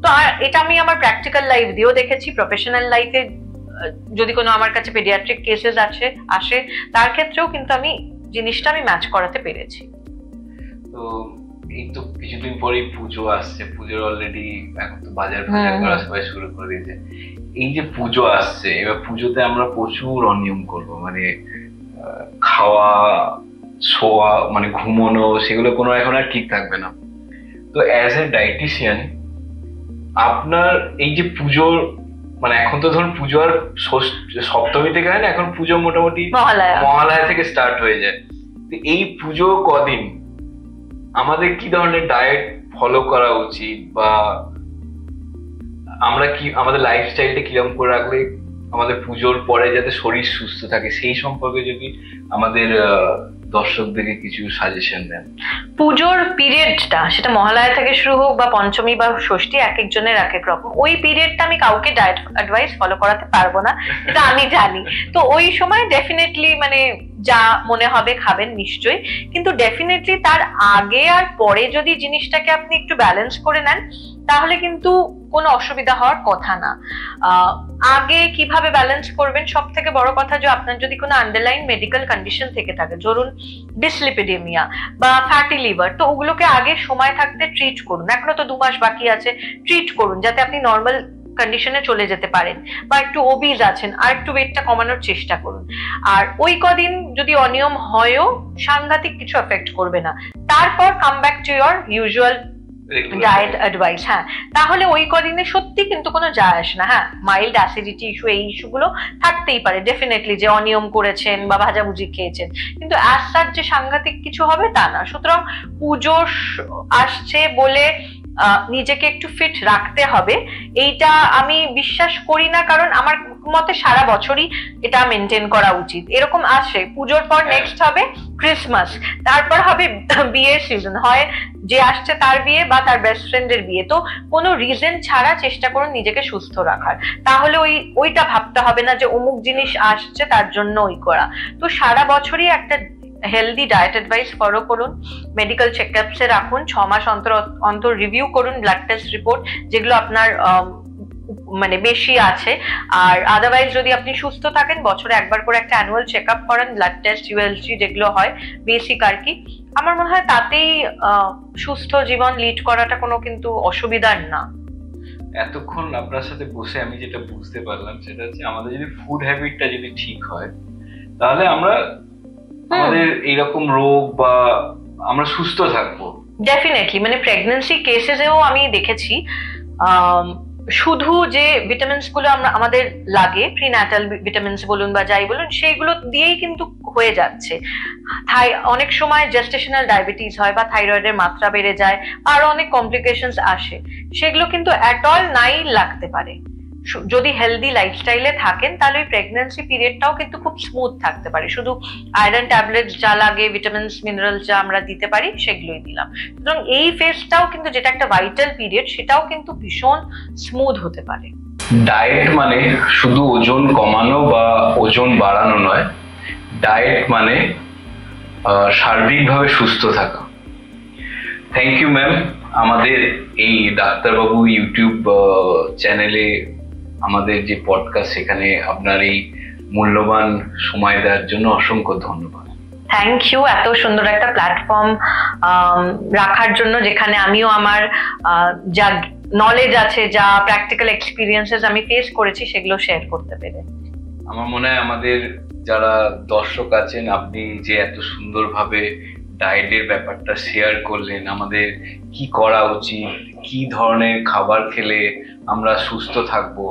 তো আর এটা আমি আমার প্র্যাকটিক্যাল লাইফ দিয়েও দেখেছি, প্রফেশনাল লাইফে যদি কোনো আমার কাছে পেডিয়াট্রিক কেসেস আসে তার ক্ষেত্রেও কিন্তু আমি জিনিসটা আমি ম্যাচ করাতে পেরেছি। তো এই তো কিছুদিন পরেই পুজো আসছে, পুজোর অলরেডি এখন তো বাজার করা সবাই শুরু করে দিয়েছে। এই যে পুজো আসছে, এবার পুজোতে আমরা প্রচুর অনিয়ম করবো, মানে খাওয়া শোয়া মানে ঘুমানো, সেগুলো কোনো এখন আর ঠিক থাকবে না। তো অ্যাজ এ ডায়েটিশিয়ান আপনার এই যে পুজোর মানে এখন তো ধরুন পুজো আর সপ্তমী থেকে হয় না, এখন পুজো মোটামুটি মহালয়া থেকে স্টার্ট হয়ে যায়। তো এই পুজো কদিন আমাদের কি ধরনের ডায়েট ফলো করা উচিত, বা আমরা কি আমাদের লাইফস্টাইলটা কিরকম করে রাখলে আমাদের পুজোর পরে যাতে শরীর সুস্থ থাকে, সেই সম্পর্কে যদি আমাদের দর্শকদেরকে কিছু সাজেশন দেন। পুজোর পিরিয়ডটা সেটা মহালয়া থেকে শুরু হোক বা পঞ্চমী বা ষষ্ঠী, এক একজনের এক এক রকম। ওই পিরিয়ডটা আমি কাউকে ডায়েট অ্যাডভাইস ফলো করাতে পারবো না, এটা আমি জানি। তো ওই সময় ডেফিনেটলি মানে যা মনে হবে খাবেন নিশ্চয়ই, কিন্তু ডেফিনেটলি তার আগে আর পরে যদি জিনিসটাকে আপনি একটু ব্যালেন্স করে নেন তাহলে কিন্তু কোনো অসুবিধা হওয়ার কথা না। আগে কিভাবে ব্যালেন্স করবেন, সব থেকে বড় কথা যে আপনার যদি কোনো আন্ডারলাইন মেডিকেল কন্ডিশন থেকে থাকে, ধরুন ডিসলিপিডেমিয়া বা ফ্যাটি লিভার, তো ওগুলোকে আগে সময় থাকতে ট্রিট করুন। এখনো তো 2 মাস বাকি আছে, ট্রিট করুন যাতে আপনি নর্মাল কন্ডিশনে চলে যেতে পারেন। বা একটু ওবিজ আছেন, আর একটু ওয়েটটা কমানোর চেষ্টা করুন। আর ওই কদিন যদি অনিয়ম হয়ও সাংঘাতিক কিছু এফেক্ট করবে না, তারপর come back to your usual diet advice. হ্যাঁ, তাহলে ওই কদিনে সত্যি কিন্তু কোনো যায় আসে না। হ্যাঁ, মাইল্ড অ্যাসিডিটি ইস্যু, এই ইস্যুগুলো থাকতেই পারে ডেফিনেটলি, যে অনিয়ম করেছেন বা ভাজাভুজি খেয়েছেন, কিন্তু অ্যাজ সাচ যে সাংঘাতিক কিছু হবে তা না। সুতরাং পুজো আসছে বলে নিজেকে একটু ফিট রাখতে হবে, এইটা আমি বিশ্বাস করি না, কারণ আমার মতে সারা বছরই এটা মেনটেন করা উচিত। এরকম আসে, পুজোর পর নেক্সট হবে ক্রিসমাস, তারপর হবে বিয়ের সিজন, হয় যে আসছে তার বিয়ে বা তার বেস্ট ফ্রেন্ডের বিয়ে। তো কোনো রিজন ছাড়া চেষ্টা করুন নিজেকে সুস্থ রাখার, তাহলে ওইটা ভাবতে হবে না যে অমুক জিনিস আসছে তার জন্য ওই করা। তো সারা বছরই একটা হেলদি ডায়েট অ্যাডভাইস ফলো করুন, মেডিকেল চেকআপসে রাখুন, 6 মাস অন্তর অন্তর রিভিউ করুন ব্লাড টেস্ট রিপোর্ট, যেগুলো আপনার মানে বেশি আছে। আর আদারওয়াইজ যদি আপনি সুস্থ থাকেন, বছরে একবার করে একটা অ্যানুয়াল চেকআপ করেন, ব্লাড টেস্ট, ইউএলজি যেগুলো হয় বেসিক আর কি। আমার মনে হয় তাতেই সুস্থ জীবন লিড করাটা কোনো কিন্তু অসুবিধার না। এতক্ষণ আপনার সাথে বসে আমি যেটা বুঝতে পারলাম সেটা হচ্ছে আমাদের যদি ফুড হ্যাবিটটা যদি ঠিক হয় তাহলে আমরা আমাদের এইরকম রোগ বা আমরা সুস্থ থাকবো ডেফিনেটলি। মানে প্রেগন্যান্সি কেসেসেও আমি দেখেছি শুধু যে ভিটামিনস গুলো আমাদের লাগে, প্রিন্যাটাল ভিটামিনস বলুন বা যাই বলুন, সেইগুলো দিয়েই কিন্তু হয়ে যাচ্ছে। অনেক সময় জেস্টেশনাল ডায়াবেটিস হয় বা থাইরয়েডের মাত্রা বেড়ে যায়, আর অনেক কমপ্লিকেশনস আসে, সেগুলো কিন্তু অ্যাট অল নাই লাগতে পারে। যদি হেলদি লাইফস্টাইলে থাকেন তাহলে ওই প্রেগন্যান্সি পিরিয়ডটাও কিন্তু খুব স্মুথ থাকতে পারে। শুধু আয়রন ট্যাবলেটস যা লাগে, ভিটামিনস মিনারেলস যা আমরা দিতে পারি সেগুলোই দিলাম। সুতরাং এই ফেজটাও কিন্তু, যেটা একটা ভাইটাল পিরিয়ড, সেটাও কিন্তু ভীষণ স্মুথ হতে পারে। ডায়েট মানে শুধু ওজন কমানো বা ওজন বাড়ানো নয়, ডায়েট মানে সার্বিকভাবে সুস্থ থাকা। থ্যাংক ইউ ম্যাম, আমাদের এই ডাক্তারবাবু ইউটিউব চ্যানেলে আমাদের যে পডকাস্ট, সেখানে আপনার এই মূল্যবান সময় দেওয়ার জন্য অসংখ্য ধন্যবাদ। থ্যাংক ইউ এত সুন্দর একটা প্ল্যাটফর্ম রাখার জন্য, যেখানে আমিও আমার যা নলেজ আছে, যা প্র্যাকটিক্যাল এক্সপিরিয়েন্সেস আমি ফেস করেছি, সেগুলো শেয়ার করতে পেরে। আমার মনে হয় আমাদের যারা দর্শক আছেন, আপনি যে এত সুন্দরভাবে ডায়েটের ব্যাপারটা শেয়ার করলেন, আমাদের কি করা উচিত, কি ধরনের খাবার খেলে আমরা সুস্থ থাকবো,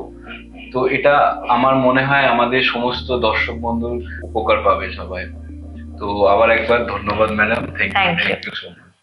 তো এটা আমার মনে হয় আমাদের সমস্ত দর্শক বন্ধুর উপকার পাবে সবাই। তো আবার একবার ধন্যবাদ madam, thank you so much.